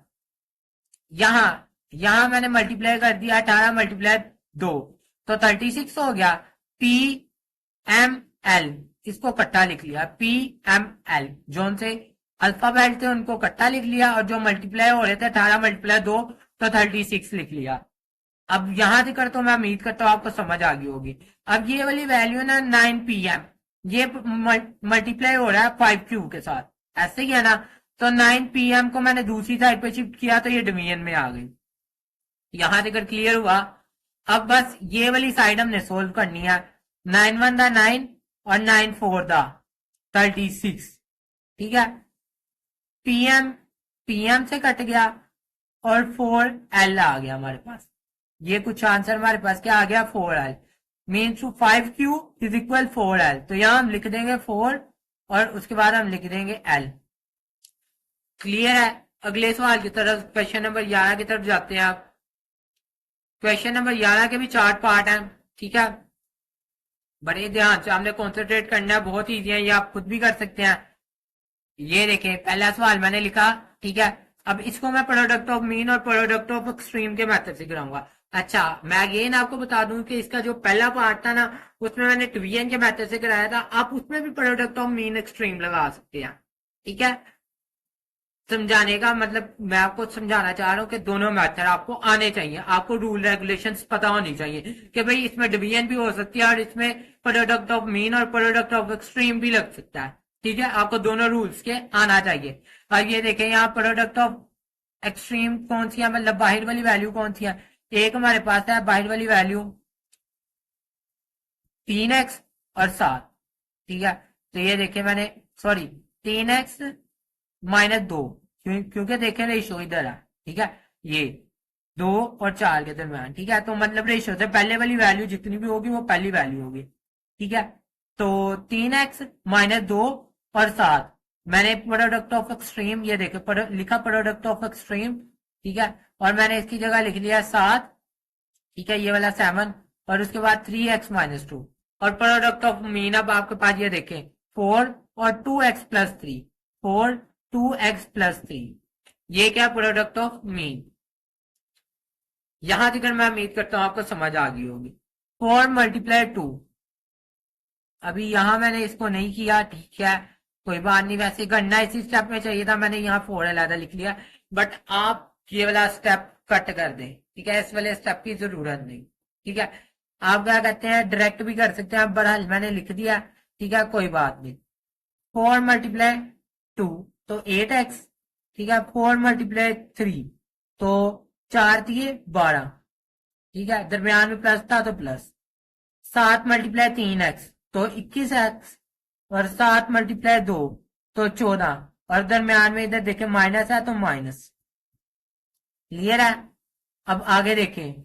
यहां यहां मैंने मल्टीप्लाई कर दिया, 18 मल्टीप्लाई 2 तो 36 हो गया। p m l इसको कट्टा लिख लिया, p m l जो उनसे अल्फाबेट थे उनको कट्टा लिख लिया, और जो मल्टीप्लाई हो रहे थे 18 मल्टीप्लाई 2 तो 36 लिख लिया। अब यहां से कर तो मैं उम्मीद करता हूं आपको समझ आ गई होगी। अब ये वाली वैल्यू ना 9pm ये मल्टीप्लाई हो रहा है 5q के साथ, ऐसे ही है ना। तो 9pm को मैंने दूसरी साइड पे शिफ्ट किया तो ये डिवीजन में आ गई। यहां से क्लियर हुआ। अब बस ये वाली साइड हमने सोल्व करनी है। 9 1 दा 9 और 9 4 दा 36, ठीक है। pm से कट गया और 4l आ गया हमारे पास। ये कुछ आंसर हमारे पास क्या आ गया, 4l means 5q is equal 4l। तो यहां हम लिख देंगे 4 और उसके बाद हम लिख देंगे l। क्लियर है? अगले सवाल की तरफ, क्वेश्चन नंबर 11 की तरफ जाते हैं। आप क्वेश्चन नंबर 11 के भी 4 पार्ट हैं, ठीक है। बड़े ध्यान से हमने कॉन्सेंट्रेट करना है, बहुत ईजी है, ये आप खुद भी कर सकते हैं। ये देखें पहला सवाल मैंने लिखा, ठीक है। अब इसको मैं प्रोडक्ट ऑफ मीन और प्रोडक्ट ऑफ एक्सट्रीम के मेथड से कराऊंगा। अच्छा, मैं अगेन आपको बता दूं कि इसका जो पहला पार्ट था ना, उसमें मैंने डिवीजन के मेथड से कराया था। आप उसमें भी प्रोडक्ट ऑफ मीन एक्सट्रीम लगा सकते हैं, ठीक है। समझाने का मतलब मैं आपको समझाना चाह रहा हूं कि दोनों मेथड आपको आने चाहिए, आपको रूल रेगुलेशंस पता होनी चाहिए कि भाई इसमें डिवीजन भी हो सकती है और इसमें प्रोडक्ट ऑफ मीन और प्रोडक्ट ऑफ एक्सट्रीम भी लग सकता है, ठीक है, आपको दोनों रूल्स के आना चाहिए। अब ये देखें यहाँ प्रोडक्ट ऑफ एक्सट्रीम कौन सी है, मतलब बाहर वाली वैल्यू कौन सी है। एक हमारे पास है बाहर वाली वैल्यू 3x और 7। ठीक है, तो ये देखे मैंने, सॉरी 3x -2, क्योंकि देखे रेशो इधर है। ठीक है, ये 2 और 4 के दरम्यान। ठीक है, तो मतलब रेशो से पहले वाली वैल्यू जितनी भी होगी वो पहली वैल्यू होगी। ठीक है, तो 3x -2 और 7, मैंने प्रोडक्ट ऑफ एक्सट्रीम ये देखे लिखा प्रोडक्ट ऑफ एक्सट्रीम। ठीक है, और मैंने इसकी जगह लिख लिया 7। ठीक है, ये वाला 7, और उसके बाद 3x-2, और प्रोडक्ट ऑफ मीन अब आपके पास ये देखें 4 और 2x+3, 4 2x+3, ये क्या प्रोडक्ट ऑफ मीन। यहां तक मैं उम्मीद करता हूं आपको समझ आ गई होगी। 4 × 2, अभी यहां मैंने इसको नहीं किया। ठीक है, कोई बात नहीं, वैसे गणना इसी स्टेप में चाहिए था, मैंने यहाँ 4 अलहदा लिख लिया, बट आप ये वाला स्टेप कट कर दें। ठीक है, इस वाले स्टेप की जरूरत नहीं। ठीक है, आप क्या कहते हैं डायरेक्ट भी कर सकते हैं, बहरहाल मैंने लिख दिया। ठीक है, कोई बात नहीं। 4 × 2 तो 8x। ठीक है, 4 × 3 तो 4 दिए 12। ठीक है, दरमियान में प्लस था तो प्लस। 7 × 3x तो 21x, और 7 × 2 तो 14, और दरमियान में इधर देखें माइनस है तो माइनस। क्लियर है। अब आगे देखें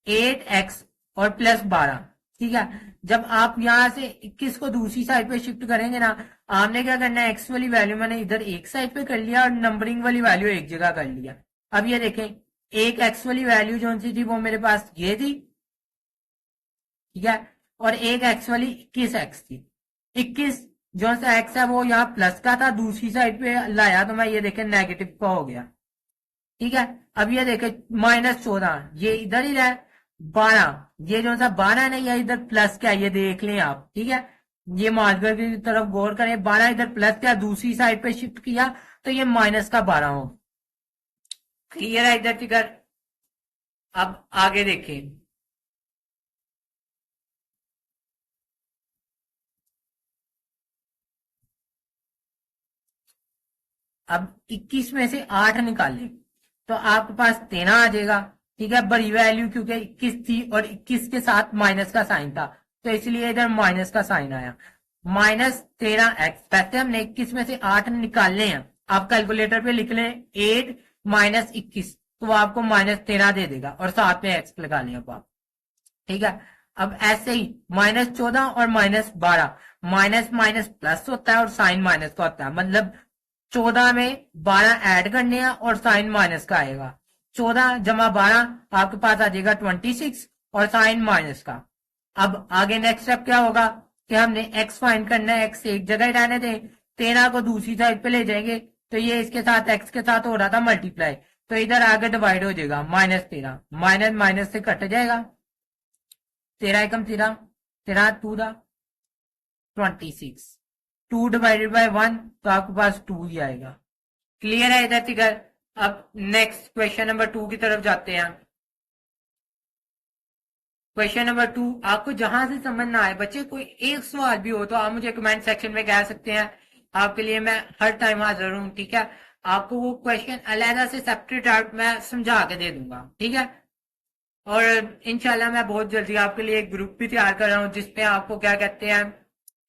8x और +12। ठीक है, जब आप यहां से 21 को दूसरी साइड पे शिफ्ट करेंगे ना, आपने क्या करना है, x वाली वैल्यू मैंने इधर एक साइड पे कर लिया और नंबरिंग वाली वैल्यू एक जगह कर लिया। अब ये देखें, एक x वाली वैल्यू जो सी थी वो मेरे पास ये थी। ठीक है, और एक x वाली 21x थी। 21 जो सा x है वो यहाँ प्लस का था, दूसरी साइड पे लाया तो मैं ये देखे नेगेटिव का हो गया। ठीक है, अब ये देखे -14 ये इधर ही रहा। 12 ये जो सा 12 है ना, ये इधर प्लस क्या है ये देख लें आप। ठीक है, ये मार्कर की तरफ गौर करें, 12 इधर प्लस क्या दूसरी साइड पे शिफ्ट किया तो ये -12 हो। क्लियर है इधर फिगर। अब आगे देखें, अब 21 में से 8 निकालें तो आपके पास 13 आ जाएगा। ठीक है, बड़ी वैल्यू क्योंकि 21 थी और 21 के साथ माइनस का साइन था, तो इसलिए इधर माइनस का साइन आया। -13x, वैसे हमने 21 में से 8 निकालने हैं। आप कैलकुलेटर पे लिख लें 8 - 21, तो वो आपको -13 दे देगा, और साथ में x लगा लें अब आप। ठीक है, अब ऐसे ही -14 और -12, माइनस माइनस प्लस होता है और साइन माइनस का होता है, मतलब 14 में 12 ऐड करने हैं और साइन माइनस का आएगा। 14 × 12 आपके पास आ जाएगा 26, और साइन माइनस का। अब आगे नेक्स्ट स्टेप क्या होगा कि हमने x फाइंड करना है, x एक जगह ही रहने दें, 13 को दूसरी साइड पे ले जाएंगे तो ये इसके साथ x के साथ हो रहा था मल्टीप्लाई, तो इधर आगे डिवाइड हो जाएगा -13, माइनस माइनस से कट जाएगा। 13 एकम 13, 13 2 दा 26, 2 डिवाइडेड बाय 1 तो आपके पास 2 ही आएगा। क्लियर है इधर फिगर। अब नेक्स्ट क्वेश्चन नंबर 2 की तरफ जाते हैं। क्वेश्चन नंबर 2, आपको जहां से समझ ना आए बच्चे, कोई एक सवाल भी हो तो आप मुझे कमेंट सेक्शन में कह सकते हैं, आपके लिए मैं हर टाइम हाजिर हूं। ठीक है, आपको वो क्वेश्चन अलहदा से सेपरेट आउट मैं समझा के दे दूंगा। ठीक है, और इंशाल्लाह मैं बहुत जल्दी आपके लिए एक ग्रुप भी तैयार कर रहा हूँ जिसपे आपको क्या कहते हैं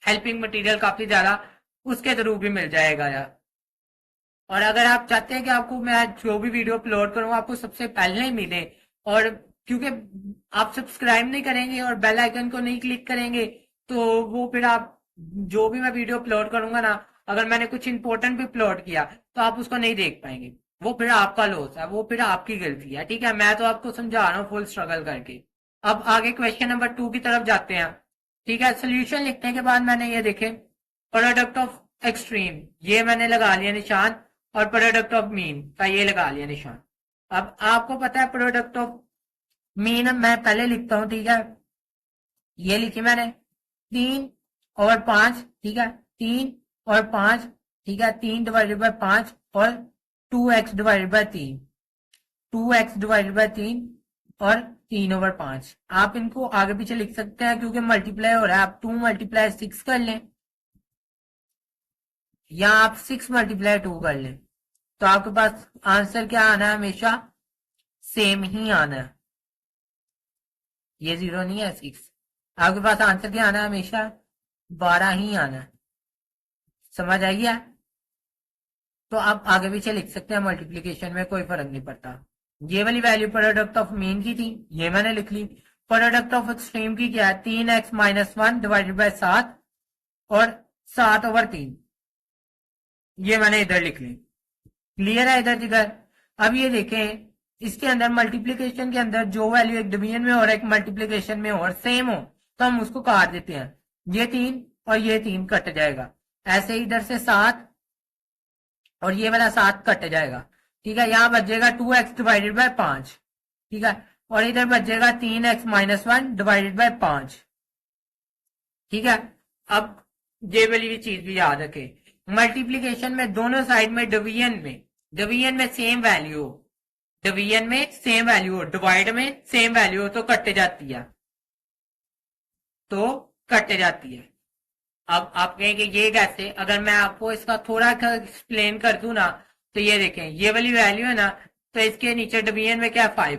हेल्पिंग मटेरियल काफी ज्यादा उसके थ्रू भी मिल जाएगा यार। और अगर आप चाहते हैं कि आपको मैं जो भी वीडियो अपलोड करूँ आपको सबसे पहले ही मिले, और क्योंकि आप सब्सक्राइब नहीं करेंगे और बेल आइकन को नहीं क्लिक करेंगे तो वो फिर आप जो भी मैं वीडियो अपलोड करूंगा ना, अगर मैंने कुछ इंपॉर्टेंट भी अपलोड किया तो आप उसको नहीं देख पाएंगे, वो फिर आपका लॉस है, वो फिर आपकी गलती है। ठीक है, मैं तो आपको समझा रहा हूँ फुल स्ट्रगल करके। अब आगे क्वेश्चन नंबर 2 की तरफ जाते हैं। ठीक है, सोल्यूशन लिखने के बाद मैंने ये देखे प्रोडक्ट ऑफ एक्सट्रीम ये मैंने लगा लिया निशान, और प्रोडक्ट ऑफ मीन का ये लगा लिया निशान। अब आपको पता है प्रोडक्ट ऑफ मीन मैं पहले लिखता हूं। ठीक है, ये लिखी मैंने 3 और 5। ठीक है, 3 और 5। ठीक है, 3 डिवाइडेड बाय 5 और 2x divided by 3, 2x divided by 3 और 3/5। आप इनको आगे पीछे लिख सकते हैं क्योंकि मल्टीप्लाई हो रहा है, आप 2 × 6 कर लें। यहाँ आप 6 मल्टीप्लाई 2 कर लें तो आपके पास आंसर क्या आना है, हमेशा सेम ही आना है, ये 0 नहीं है 6। आपके पास आंसर क्या आना है, हमेशा 12 ही आना है। समझ आई है? तो आप आगे पीछे लिख सकते हैं, मल्टीप्लीकेशन में कोई फर्क नहीं पड़ता। ये वाली वैल्यू प्रोडक्ट ऑफ मीन की थी, ये मैंने लिख ली। प्रोडक्ट ऑफ एक्सट्रीम की क्या है, 3x-1 डिवाइडेड बाय 7 और 7/3, ये मैंने इधर लिख ली। क्लियर है इधर जिधर? अब ये देखें, इसके अंदर मल्टीप्लीकेशन के अंदर जो वैल्यू एक डिवीजन में और एक मल्टीप्लीकेशन में और सेम हो तो हम उसको काट देते हैं। ये 3 और ये 3 कट जाएगा, ऐसे इधर से 7 और ये वाला 7 कट जाएगा। ठीक है, यहां बचेगा 2x डिवाइडेड बाय 5। ठीक है, और इधर बचेगा 3x-1 डिवाइडेड बाय 5। ठीक है, अब ये वाली भी चीज भी याद रखें, मल्टीप्लीकेशन में दोनों साइड में डिवीजन में सेम वैल्यू हो, डिवीजन में सेम वैल्यू हो, डिवाइड में सेम वैल्यू हो तो कट जाती है, अब आप कहेंगे ये कैसे, अगर मैं आपको इसका थोड़ा एक्सप्लेन कर दूं ना, तो ये देखें, ये वाली वैल्यू है ना, तो इसके नीचे डिवीजन में क्या 5,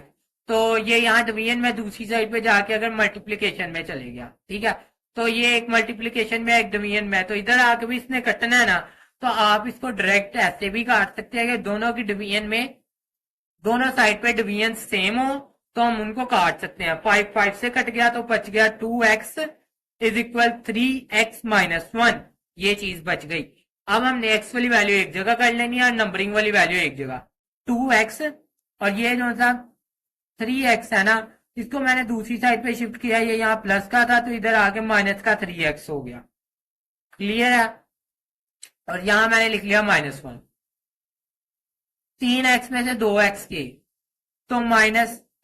तो ये यहाँ डिवीजन में दूसरी साइड पे जाके अगर मल्टीप्लीकेशन में चले गया, ठीक है, तो ये एक मल्टीप्लीकेशन में एक डिवीजन में, तो इधर आके भी इसने कटना है ना, तो आप इसको डायरेक्ट ऐसे भी काट सकते हैं कि दोनों की डिवीजन में, दोनों साइड पे डिवीजन सेम हो तो हम उनको काट सकते हैं। 5 से कट गया तो बच गया 2x इज इक्वल 3x-1, ये चीज बच गई। अब हमने x वाली वैल्यू एक जगह कर लेनी है और नंबरिंग वाली वैल्यू एक जगह, 2x और ये जो सा 3x है ना, इसको मैंने दूसरी साइड पे शिफ्ट किया, ये यहाँ प्लस का था तो इधर आके माइनस का 3x हो गया। क्लियर है? और यहां मैंने लिख लिया -1। 3x में से 2x के तो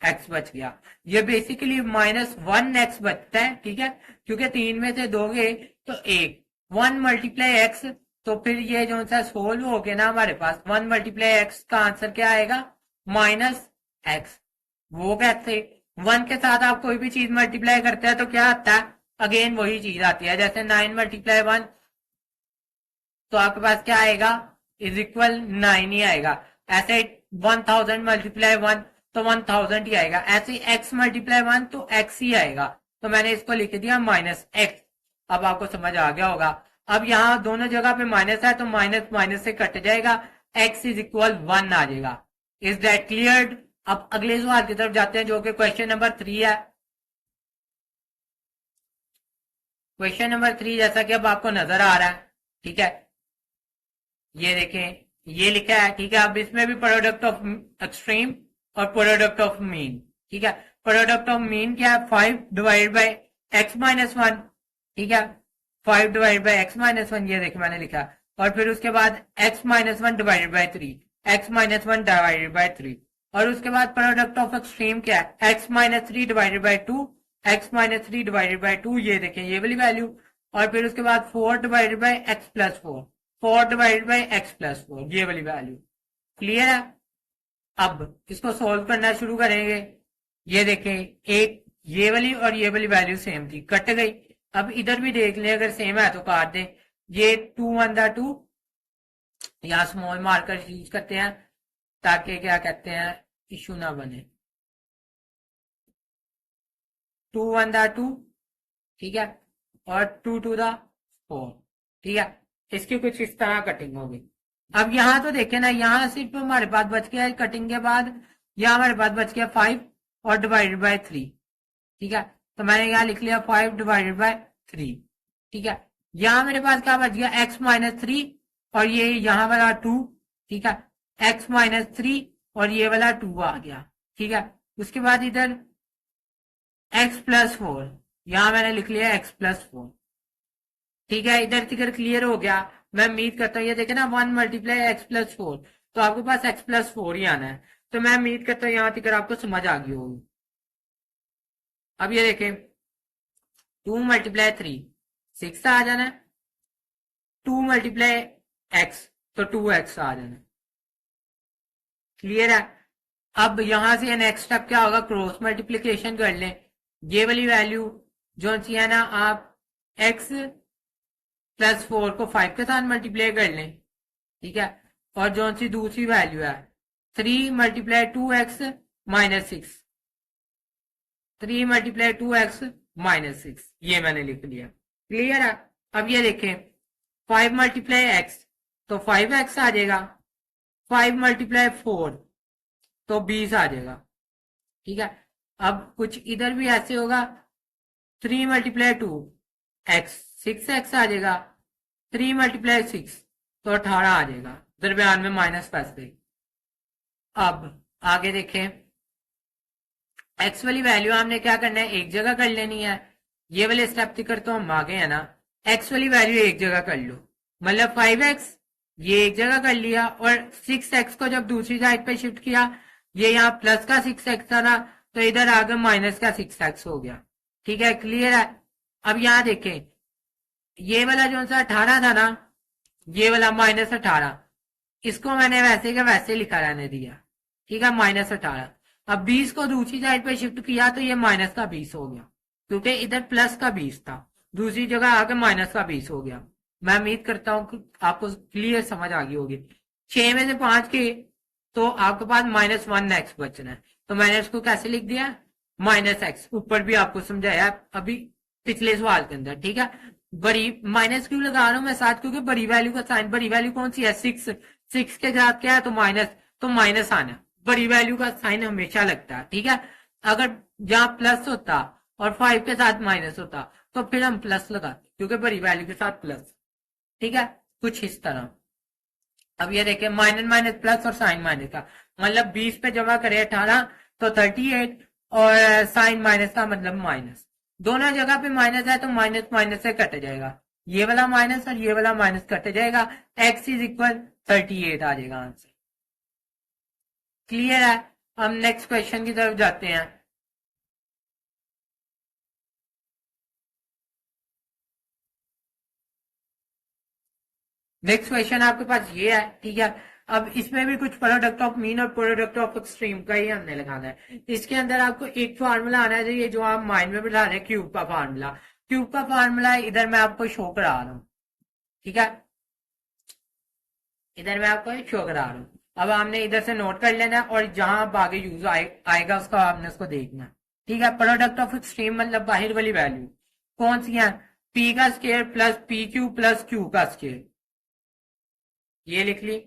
-x बच गया, ये बेसिकली -1x बचता है। ठीक है, क्योंकि 3 में से 2 गए तो 1, 1 मल्टीप्लाई x, तो फिर ये जो सा सोल्व हो गया ना हमारे पास, 1 मल्टीप्लाई x का आंसर क्या आएगा, -x। वो कैसे, 1 के साथ आप कोई भी चीज मल्टीप्लाई करते हैं तो क्या आता है, अगेन वही चीज आती है। जैसे 9 मल्टीप्लाई 1 तो आपके पास क्या आएगा, इज इक्वल 9 ही आएगा। ऐसे 1000 मल्टीप्लाई 1 तो 1000 ही आएगा। ऐसे x मल्टीप्लाई 1 तो x ही आएगा, तो मैंने इसको लिख दिया -x। अब आपको समझ आ गया होगा। अब यहाँ दोनों जगह पे माइनस है तो माइनस माइनस से कट जाएगा, x इज इक्वल 1 आ जाएगा। Is that clear? अब अगले सवाल की तरफ जाते हैं जो कि क्वेश्चन नंबर 3 है। क्वेश्चन नंबर 3 जैसा कि अब आपको नजर आ रहा है, ठीक है, ये देखें, ये लिखा है। ठीक है, अब इसमें भी प्रोडक्ट ऑफ एक्सट्रीम और प्रोडक्ट ऑफ मीन। ठीक है, प्रोडक्ट ऑफ मीन क्या है, 5 डिवाइडेड बाय x-1। ठीक है, 5 डिवाइडेड बाय x-1, ये देखिए मैंने लिखा, और फिर उसके बाद x-1 divided by 3, x-1 divided by 3, और उसके बाद प्रोडक्ट ऑफ एक्सट्रीम क्या है, x-3 divided by 2, x-3 divided by 2, ये देखें ये वाली वैल्यू, और फिर उसके बाद 4 divided by x+4, 4 divided by x+4, ये वाली वैल्यू। क्लियर है? अब इसको सोल्व करना शुरू करेंगे। ये देखें, एक ये वाली और ये वाली वैल्यू सेम थी, कट गई। अब इधर भी देख लें, अगर सेम है तो काट दें। ये 2 1 2, यहाँ स्मॉल मार्कर यूज करते हैं ताकि क्या कहते हैं इशू ना बने। 2 1 2, ठीक है, और 2 2 4, ठीक है, इसकी कुछ इस तरह कटिंग होगी। अब यहां तो देखें ना, यहां सिर्फ हमारे पास बच गया कटिंग के बाद, यहां हमारे पास बच गया 5 और डिवाइडेड बाय 3। ठीक है, तो मैंने यहां लिख लिया 5 डिवाइडेड बाय 3। ठीक है, यहां मेरे पास क्या बच गया, x-3 और ये यहां वाला 2। ठीक है, x-3 और ये वाला 2 आ गया। ठीक है, उसके बाद इधर x+4, यहां मैंने लिख लिया x+4। ठीक है, इधर तिधर क्लियर हो गया। मैं उम्मीद करता हूँ, ये देखे ना 1 मल्टीप्लाई x+4, तो आपके पास x+4 ही आना है। तो मैं उम्मीद करता हूँ यहाँ तक आपको समझ आ गई होगी। अब ये देखें, 2 मल्टीप्लाई 3 6 आ जाना है, 2 मल्टीप्लाई x तो 2x आ जाना है। क्लियर है? अब यहां से नेक्स्ट स्टेप क्या होगा, क्रॉस मल्टीप्लीकेशन कर लें। ये वाली वैल्यू जो सी है ना, आप x +4 को 5 के साथ मल्टीप्लाई कर लें, ठीक है। और जो सी दूसरी वैल्यू है 3 मल्टीप्लाई 2x -6, 3 मल्टीप्लाई 2x -6, ये मैंने लिख लिया। क्लियर है। अब ये देखें 5 मल्टीप्लाई x तो 5x आ जाएगा, 5 मल्टीप्लाई 4 तो 20 आ जाएगा, ठीक है। अब कुछ इधर भी ऐसे होगा 3 मल्टीप्लाई 2 x 6x आ जाएगा, 3 मल्टीप्लाई 6 तो 18 आ जाएगा, दरम्यान में माइनस पैसे। अब आगे देखें x वाली वैल्यू हमने क्या करना है, एक जगह कर लेनी है। ये वाले स्टेप कर तो हम आगे है ना, x वाली वैल्यू एक जगह कर लो, मतलब 5x ये एक जगह कर लिया, और 6x को जब दूसरी साइड पे शिफ्ट किया, ये यहाँ प्लस का 6x था ना, तो इधर आगे माइनस का 6x हो गया, ठीक है। क्लियर है। अब यहाँ देखें ये वाला जो सा 18 था ना, ये वाला -18, इसको मैंने वैसे का वैसे लिखा रहने दिया, ठीक है, -18। अब 20 को दूसरी साइड पे शिफ्ट किया तो ये माइनस का 20 हो गया, क्योंकि इधर प्लस का 20 था, दूसरी जगह आके माइनस का 20 हो गया। मैं उम्मीद करता हूं कि आपको क्लियर समझ आ गई होगी। 6 में से 5 के तो आपके पास -1x बचना है, तो मैंने इसको कैसे लिख दिया, -x। ऊपर भी आपको समझाया अभी पिछले सवाल के अंदर, ठीक है। बड़ी माइनस क्यों लगा रहा हूं मैं साथ, क्योंकि बड़ी वैल्यू का साइन, बड़ी वैल्यू कौन सी है 6, 6 के साथ क्या है तो माइनस आना, बड़ी वैल्यू का साइन हमेशा लगता है, ठीक है। अगर जहां प्लस होता और 5 के साथ माइनस होता तो फिर हम प्लस लगाते, क्योंकि बड़ी वैल्यू के साथ प्लस, ठीक है, कुछ इस तरह। अब ये देखें माइनस माइनस प्लस और साइन माइनस का मतलब 20 पे जमा करें 18 तो 38, और साइन माइनस का मतलब माइनस, दोनों जगह पे माइनस है तो माइनस माइनस से कट जाएगा, ये वाला माइनस और ये वाला माइनस कट जाएगा, x इज इक्वल 38 आ जाएगा आंसर। क्लियर है। हम नेक्स्ट क्वेश्चन की तरफ जाते हैं। नेक्स्ट क्वेश्चन आपके पास ये है, ठीक है। अब इसमें भी कुछ प्रोडक्ट ऑफ मीन और प्रोडक्ट ऑफ एक्सट्रीम का ही हमने लगाना है। इसके अंदर आपको एक फार्मूला आना चाहिए जो आप माइंड में बिठा रहे हैं, क्यूब का फार्मूला। क्यूब का फार्मूला इधर मैं आपको शो करा रहा हूँ, ठीक है, इधर मैं आपको शो करा रहा हूँ। अब हमने इधर से नोट कर लेना और जहां आगे यूज आएगा उसका आपने उसको देखना, ठीक है। प्रोडक्ट ऑफ एक्सट्रीम मतलब बाहर वाली वैल्यू कौन सी है, पी का square plus P Q plus Q का स्केयर, ये लिख ली।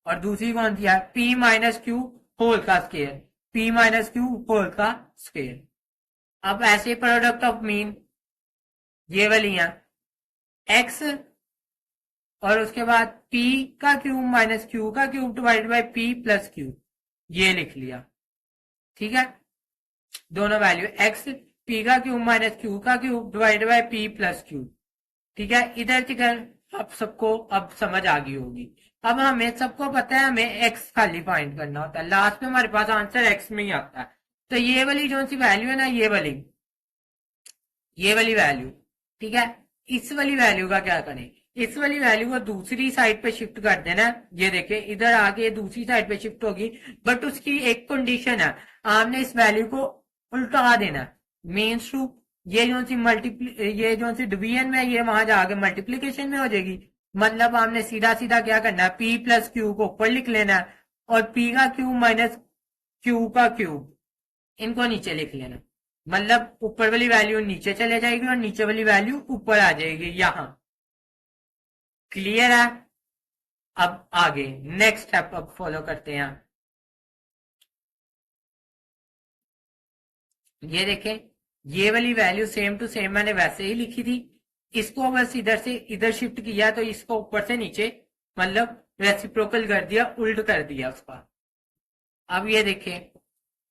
और दूसरी कौन सी है, पी माइनस क्यू होल का square, P minus Q whole का स्केयर। अब ऐसे प्रोडक्ट ऑफ मीन ये वाली है एक्स और उसके बाद p का क्यूब माइनस क्यू का cube divide by p plus Q, ये लिख लिया, ठीक है। दोनों वैल्यू x p का क्यूब माइनस क्यू का cube divide by p plus Q, ठीक है। इधर की अब सबको अब समझ आ गई होगी। अब हमें सबको पता है हमें x खाली फाइंड करना होता है, लास्ट में हमारे पास आंसर x में ही आता है। तो ये वाली जो सी वैल्यू है ना, ये वाली वैल्यू, ठीक है, इस वाली वैल्यू का क्या करें, इस वाली वैल्यू को दूसरी साइड पे शिफ्ट कर देना। ये देखिए इधर आके दूसरी साइड पे शिफ्ट होगी, बट उसकी एक कंडीशन है, आपने इस वैल्यू को उल्टा देना, मीन्स टू ये जो सी डिवीजन में ये वहां जाके मल्टीप्लीकेशन में हो जाएगी। मतलब आपने सीधा सीधा क्या करना है, p प्लस क्यू को ऊपर लिख लेना है और p का क्यूब माइनस क्यू का क्यूब इनको नीचे लिख लेना, मतलब ऊपर वाली वैल्यू नीचे चले जाएगी और नीचे वाली वैल्यू ऊपर आ जाएगी यहां। क्लियर है। अब आगे नेक्स्ट स्टेप अब फॉलो करते हैं। ये देखें ये वाली वैल्यू सेम टू सेम मैंने वैसे ही लिखी थी, इसको बस इधर से इधर शिफ्ट किया तो इसको ऊपर से नीचे मतलब रेसिप्रोकल कर दिया, उल्ट कर दिया उसका। अब ये देखें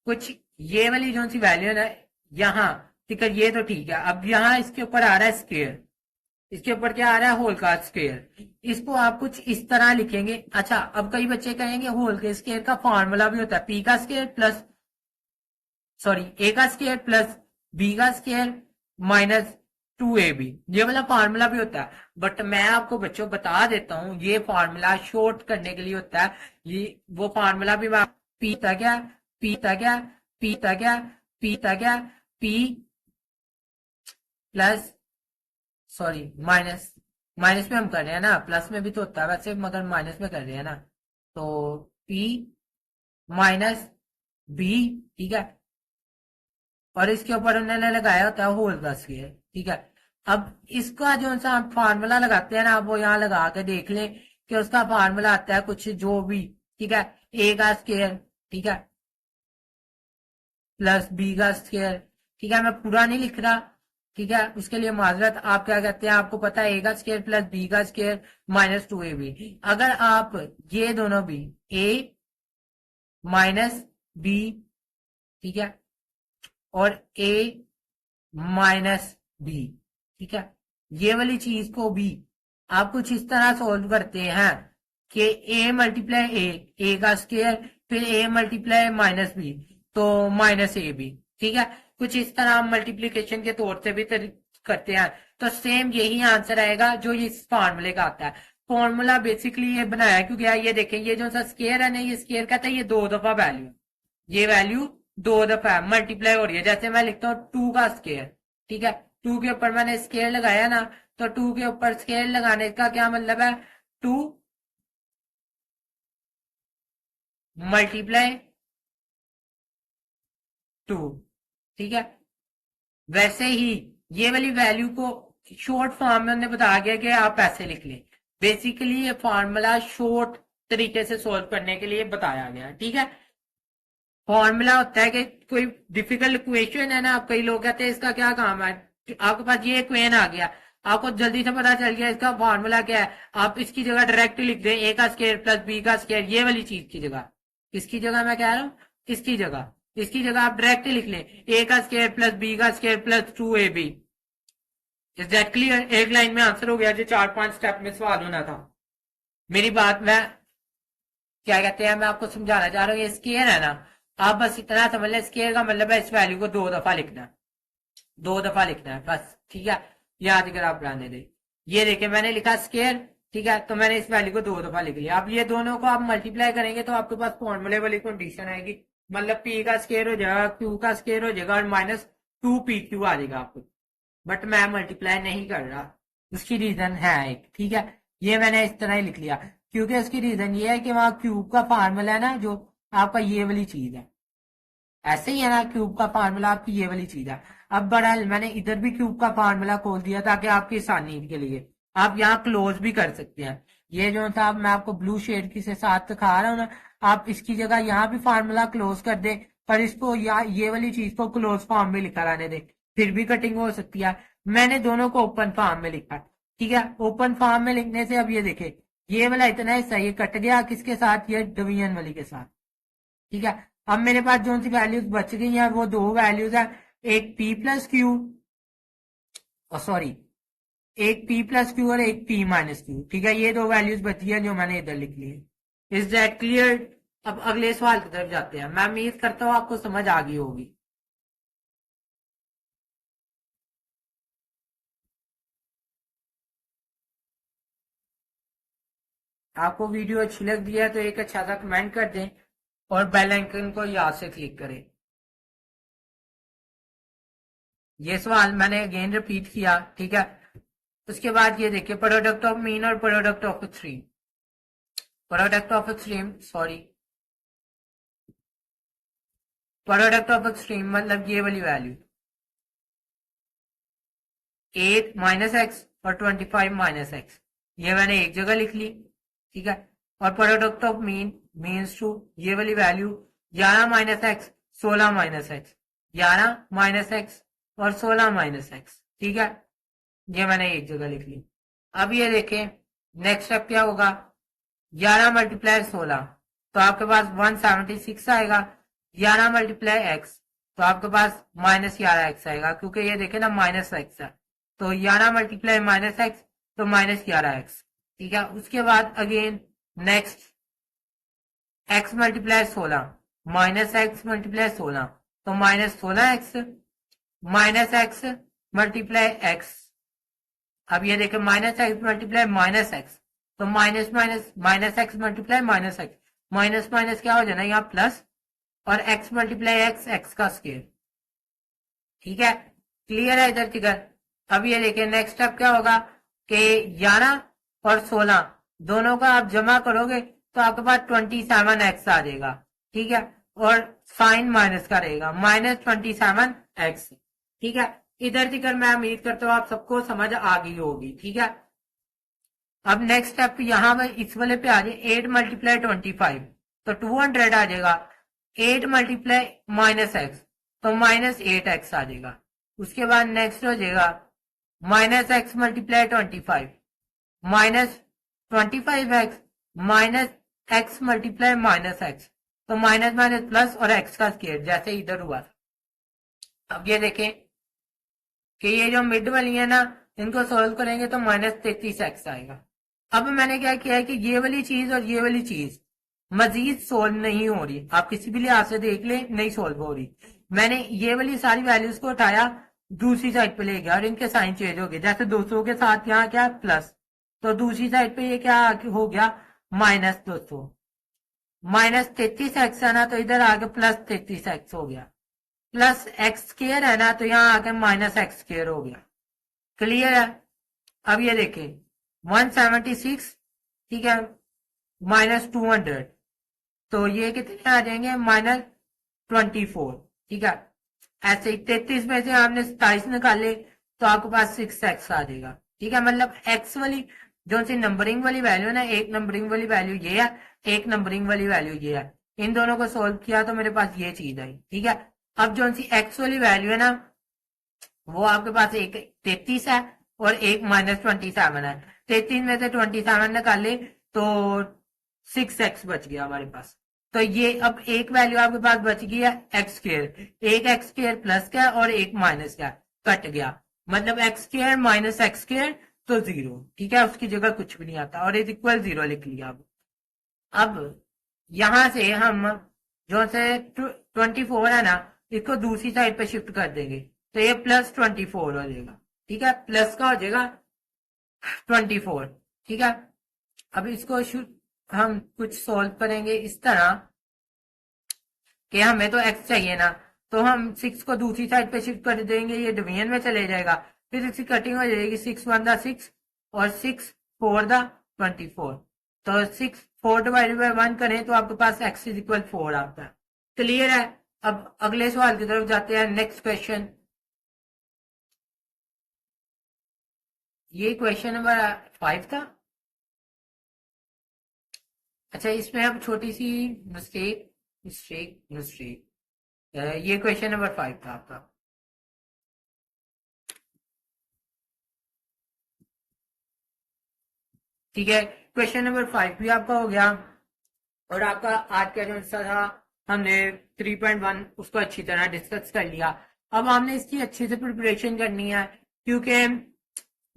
कुछ ये वाली जो सी वैल्यू है ना यहाँ, ठीक है, ये तो ठीक है। अब यहाँ इसके ऊपर आ रहा है स्क्वायर, इसके ऊपर क्या आ रहा है, होल का स्क्वायर, इसको आप कुछ इस तरह लिखेंगे। अच्छा अब कई बच्चे कहेंगे होल के स्क्वायर का फॉर्मूला भी होता है पी का स्क्वायर प्लस सॉरी ए का स्क्वायर प्लस बी का स्क्वायर माइनस 2ab, ये वाला फार्मूला भी होता है। बट मैं आपको बच्चों बता देता हूं ये फार्मूला शॉर्ट करने के लिए होता है। ये वो फार्मूला भी मैं पी था क्या, पी था क्या, पी था क्या, पी था क्या, P plus sorry minus, minus में हम कर रहे हैं ना, प्लस में भी तो होता है वैसे, मगर माइनस में कर रहे हैं ना, तो पी माइनस बी, ठीक है, और इसके ऊपर उन्होंने लगाया होता है होल का स्क्वायर, ठीक है। अब इसका जो सा हम फार्मूला लगाते हैं ना, आप वो यहाँ लगा के देख लें कि उसका फार्मूला आता है कुछ जो भी, ठीक है, ए का स्क्वायर, ठीक है, प्लस बी का स्क्वायर, ठीक है, मैं पूरा नहीं लिख रहा, ठीक है, उसके लिए माजरत। आप क्या कहते हैं, आपको पता है ए का स्क्वायर प्लस बी का square minus two A B. अगर आप ये दोनों भी ए माइनस बी, ठीक है, और ए माइनस बी, ठीक है, ये वाली चीज को भी आप कुछ इस तरह सोल्व करते हैं कि ए मल्टीप्लाई ए का स्क्वायर, फिर ए मल्टीप्लाई माइनस बी, तो माइनस ए बी, ठीक है, कुछ इस तरह हम मल्टीप्लीकेशन के तौर से भी करते हैं। तो सेम यही आंसर आएगा जो इस फॉर्मूले का आता है। फॉर्मूला बेसिकली ये बनाया क्योंकि ये देखें, ये जो सा स्केयर है ना, ये स्केयर कहता है ये दो दफा वैल्यू, ये वैल्यू दो दफा मल्टीप्लाई हो रही है। जैसे मैं लिखता हूँ टू का स्केयर, ठीक है, टू के ऊपर मैंने स्केयर लगाया ना, तो टू के ऊपर स्केयर लगाने का क्या मतलब है, टू मल्टीप्लाई टू, ठीक है। वैसे ही ये वाली वैल्यू को शॉर्ट फॉर्म में उन्होंने बताया गया कि आप ऐसे लिख लें। बेसिकली ये फॉर्मूला शॉर्ट तरीके से सोल्व करने के लिए बताया गया, ठीक है। फॉर्मूला होता है कि कोई डिफिकल्ट इक्वेशन है ना, आप कई लोग कहते हैं इसका क्या काम है, आपके पास ये इक्वेशन आ गया, आपको जल्दी से पता चल गया इसका फॉर्मूला क्या है, आप इसकी जगह डायरेक्ट लिख दें ए का स्क्वायर प्लस बी का स्क्वायर, ये वाली चीज की जगह, इसकी जगह मैं कह रहा हूँ, इसकी जगह आप डायरेक्ट लिख लें ए का स्क्वायर प्लस बी का square plus two A B. Is that clear? एक लाइन में आंसर हो गया जो 4-5 स्टेप में सवाल होना था। मेरी बात मैं क्या कहते हैं, मैं आपको समझाना चाह रहा हूँ, ये स्केयर है ना, आप बस इतना समझ लें, स्केयर का मतलब है इस वैल्यू को दो दफा लिखना है, दो दफा लिखना है बस, ठीक है, याद कर आप रहने दें। ये देखिए मैंने लिखा स्केयर, ठीक है, तो मैंने इस वैल्यू को दो दफा लिख लिया। अब ये दोनों को आप मल्टीप्लाई करेंगे तो आपके पास फॉर्मूले वाली कंडीशन आएगी, मतलब पी का स्केयर हो जाएगा, क्यू का स्केयर हो जाएगा, और माइनस टू पी क्यू आ जाएगा आपको। बट मैं मल्टीप्लाई नहीं कर रहा, उसकी रीजन है एक, ठीक है, ये मैंने इस तरह ही लिख लिया क्योंकि उसकी रीजन ये है कि वहां क्यूब का फार्मूला है ना, जो आपका ये वाली चीज है, ऐसे ही है ना, क्यूब का फार्मूला आपकी ये वाली चीज है। अब बड़ा मैंने इधर भी क्यूब का फार्मूला खोल दिया ताकि आपकी आसानी के लिए आप यहाँ क्लोज भी कर सकते हैं। ये जो था मैं आपको ब्लू शेड के साथ दिखा रहा हूँ ना, आप इसकी जगह यहाँ भी फार्मूला क्लोज कर दे, पर इसको या ये वाली चीज को क्लोज फॉर्म में लिखा रहने दे, फिर भी कटिंग हो सकती है। मैंने दोनों को ओपन फॉर्म में लिखा, ठीक है, ओपन फॉर्म में लिखने से अब ये देखे, ये वाला इतना हिस्सा ये कट गया किसके साथ, ये डिवीजन वाली के साथ, ठीक है। अब मेरे पास जो सी वैल्यूज बच गई हैं वो दो वैल्यूज है, एक पी प्लस क्यू, सॉरी, एक पी प्लस क्यू और एक पी माइनस क्यू, ठीक है, ये दो वैल्यूज बची है जो मैंने इधर लिख ली है। Is that clear? अब अगले सवाल की तरफ जाते हैं, मैं उम्मीद करता हूँ आपको समझ आ गई होगी। आपको वीडियो अच्छी लग रही है तो एक अच्छा सा कमेंट कर दें और बेल आइकन को याद से क्लिक करें। ये सवाल मैंने अगेन रिपीट किया, ठीक है। उसके बाद ये देखिए, प्रोडक्ट ऑफ मीन और product of extreme, product of extreme sorry, product of extreme मतलब ये वाली वैल्यू 8 माइनस एक्स और 25 माइनस एक्स, ये मैंने एक जगह लिख ली, ठीक है। और product of mean means to ये वाली value 11 minus X 16 minus X, 11 minus X और 16 माइनस एक्स, ठीक है, ये मैंने एक जगह लिख ली। अब ये देखें नेक्स्ट स्टेप क्या होगा, 11 मल्टीप्लाई 16, तो आपके पास 176 आएगा, 11 मल्टीप्लाई एक्स, तो आपके पास माइनस 11 एक्स आएगा, क्योंकि ये देखे ना माइनस एक्स है, तो 11 मल्टीप्लाई माइनस एक्स, तो माइनस 11 एक्स, ठीक है। उसके बाद again next X multiply 16, minus X multiply 16, तो minus 16 X, minus X multiply X, अब ये देखें minus X multiply minus X, तो minus minus minus X multiply minus X, minus minus क्या हो जाना यहाँ प्लस, और एक्स मल्टीप्लाई एक्स, एक्स का स्क्वायर, ठीक है, क्लियर है इधर फिगर? अब ये देखिए नेक्स्ट स्टेप क्या होगा कि 11 और 16 दोनों का आप जमा करोगे तो आपके पास 27x आ जाएगा। ठीक है, और साइन माइनस का रहेगा, -27x। ठीक है, इधर तक मैं उम्मीद करता हूँ आप सबको समझ आ गई होगी। ठीक है, अब नेक्स्ट स्टेप यहाँ पर इस वाले पे आ जाए, 8 मल्टीप्लाई 25 तो 200 आ जाएगा। 8 मल्टीप्लाई -x तो -8x आ जाएगा। उसके बाद नेक्स्ट हो जाएगा -x multiply 25 -25x -x multiply -x तो माइनस माइनस प्लस और x का स्क्वायर जैसे इधर हुआ था। अब ये देखें कि ये जो मिड वाली है ना, इनको सोल्व करेंगे तो -33x आएगा। अब मैंने क्या किया है कि ये वाली चीज और ये वाली चीज मजीद सोल्व नहीं हो रही, आप किसी भी लिहाज से देख ले नहीं सोल्व हो रही। मैंने ये वाली सारी वैल्यूज को उठाया, दूसरी साइड पे ले गया और इनके साइन चेंज हो गए। जैसे 200 के साथ यहाँ क्या प्लस, तो दूसरी साइड पे ये क्या हो गया -200। -33x है ना, तो इधर आके +33x हो गया। प्लस एक्स स्क्र है ना, तो यहाँ आके -x² हो गया। क्लियर है? अब ये देखें 176, ठीक है, -200 तो ये कितने आ जाएंगे -24। ठीक है, ऐसे ही 33 में से आपने 27 निकाले तो आपके पास 6x आ जाएगा। ठीक है, मतलब x वाली जो सी नंबरिंग वाली वैल्यू ना, एक नंबरिंग वाली वैल्यू ये है, एक नंबरिंग वाली वैल्यू ये है। इन दोनों को सोल्व किया तो मेरे पास ये चीज आई। ठीक है, अब जो सी x वाली वैल्यू है ना, वो आपके पास एक 33 है और एक -27 है। 33 में से 27 निकाले तो 6x बच गया हमारे पास। तो ये अब एक वैल्यू आपके पास बच गई है x², एक x² प्लस का और एक माइनस का, कट गया, मतलब x² माइनस x² तो 0। ठीक है, उसकी जगह कुछ भी नहीं आता और इज इक्वल 0 लिख लिया। अब यहां से हम जो से 24 है ना, इसको दूसरी साइड पे शिफ्ट कर देंगे तो ये +24 हो जाएगा। ठीक है, प्लस का हो जाएगा 24। ठीक है, अब इसको हम कुछ सोल्व करेंगे इस तरह कि हमें तो x चाहिए ना, तो हम 6 को दूसरी साइड पे शिफ्ट कर देंगे, ये डिवीजन में चले जाएगा, फिर इसकी कटिंग हो जाएगी, 6 1 दा 6 और 6 4 दा 24। तो 6 4 डिवाइडेड बाय 1 करें तो आपके पास x इज इक्वल 4 आता है। क्लियर है? अब अगले सवाल की तरफ जाते हैं। नेक्स्ट क्वेश्चन, ये क्वेश्चन नंबर 5 था। अच्छा, इसमें अब छोटी सी मिस्टेक मिस्टेक मिस्टेक, ये क्वेश्चन नंबर 5 था आपका। ठीक है, क्वेश्चन नंबर 5 भी आपका हो गया और आपका आज का जो हिस्सा था हमने 3.1 उसको अच्छी तरह डिस्कस कर लिया। अब हमने इसकी अच्छे से प्रिपरेशन करनी है, क्योंकि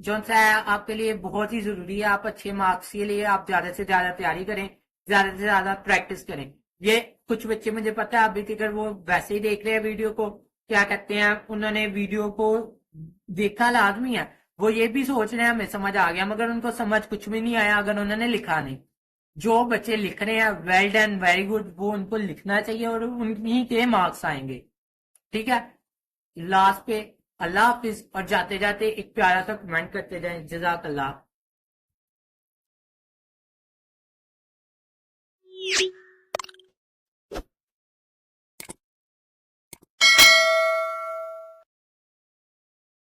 जो सा है आपके लिए बहुत ही जरूरी है। आप अच्छे मार्क्स के लिए आप ज्यादा से ज्यादा तैयारी करें, ज्यादा से ज्यादा प्रैक्टिस करें। ये कुछ बच्चे मुझे पता है अभी अगर वो वैसे ही देख रहे हैं वीडियो को, क्या कहते हैं, उन्होंने वीडियो को देखा लाजमी है, वो ये भी सोच रहे हैं हमें समझ आ गया, मगर उनको समझ कुछ भी नहीं आया अगर उन्होंने लिखा नहीं। जो बच्चे लिख रहे हैं वेल डन, वेरी गुड, वो उनको लिखना चाहिए और उन्हीं के मार्क्स आएंगे। ठीक है, लास्ट पे अल्लाह हाफिज और जाते जाते एक प्यारा सा कमेंट करते जाए, जजाकल्लाह।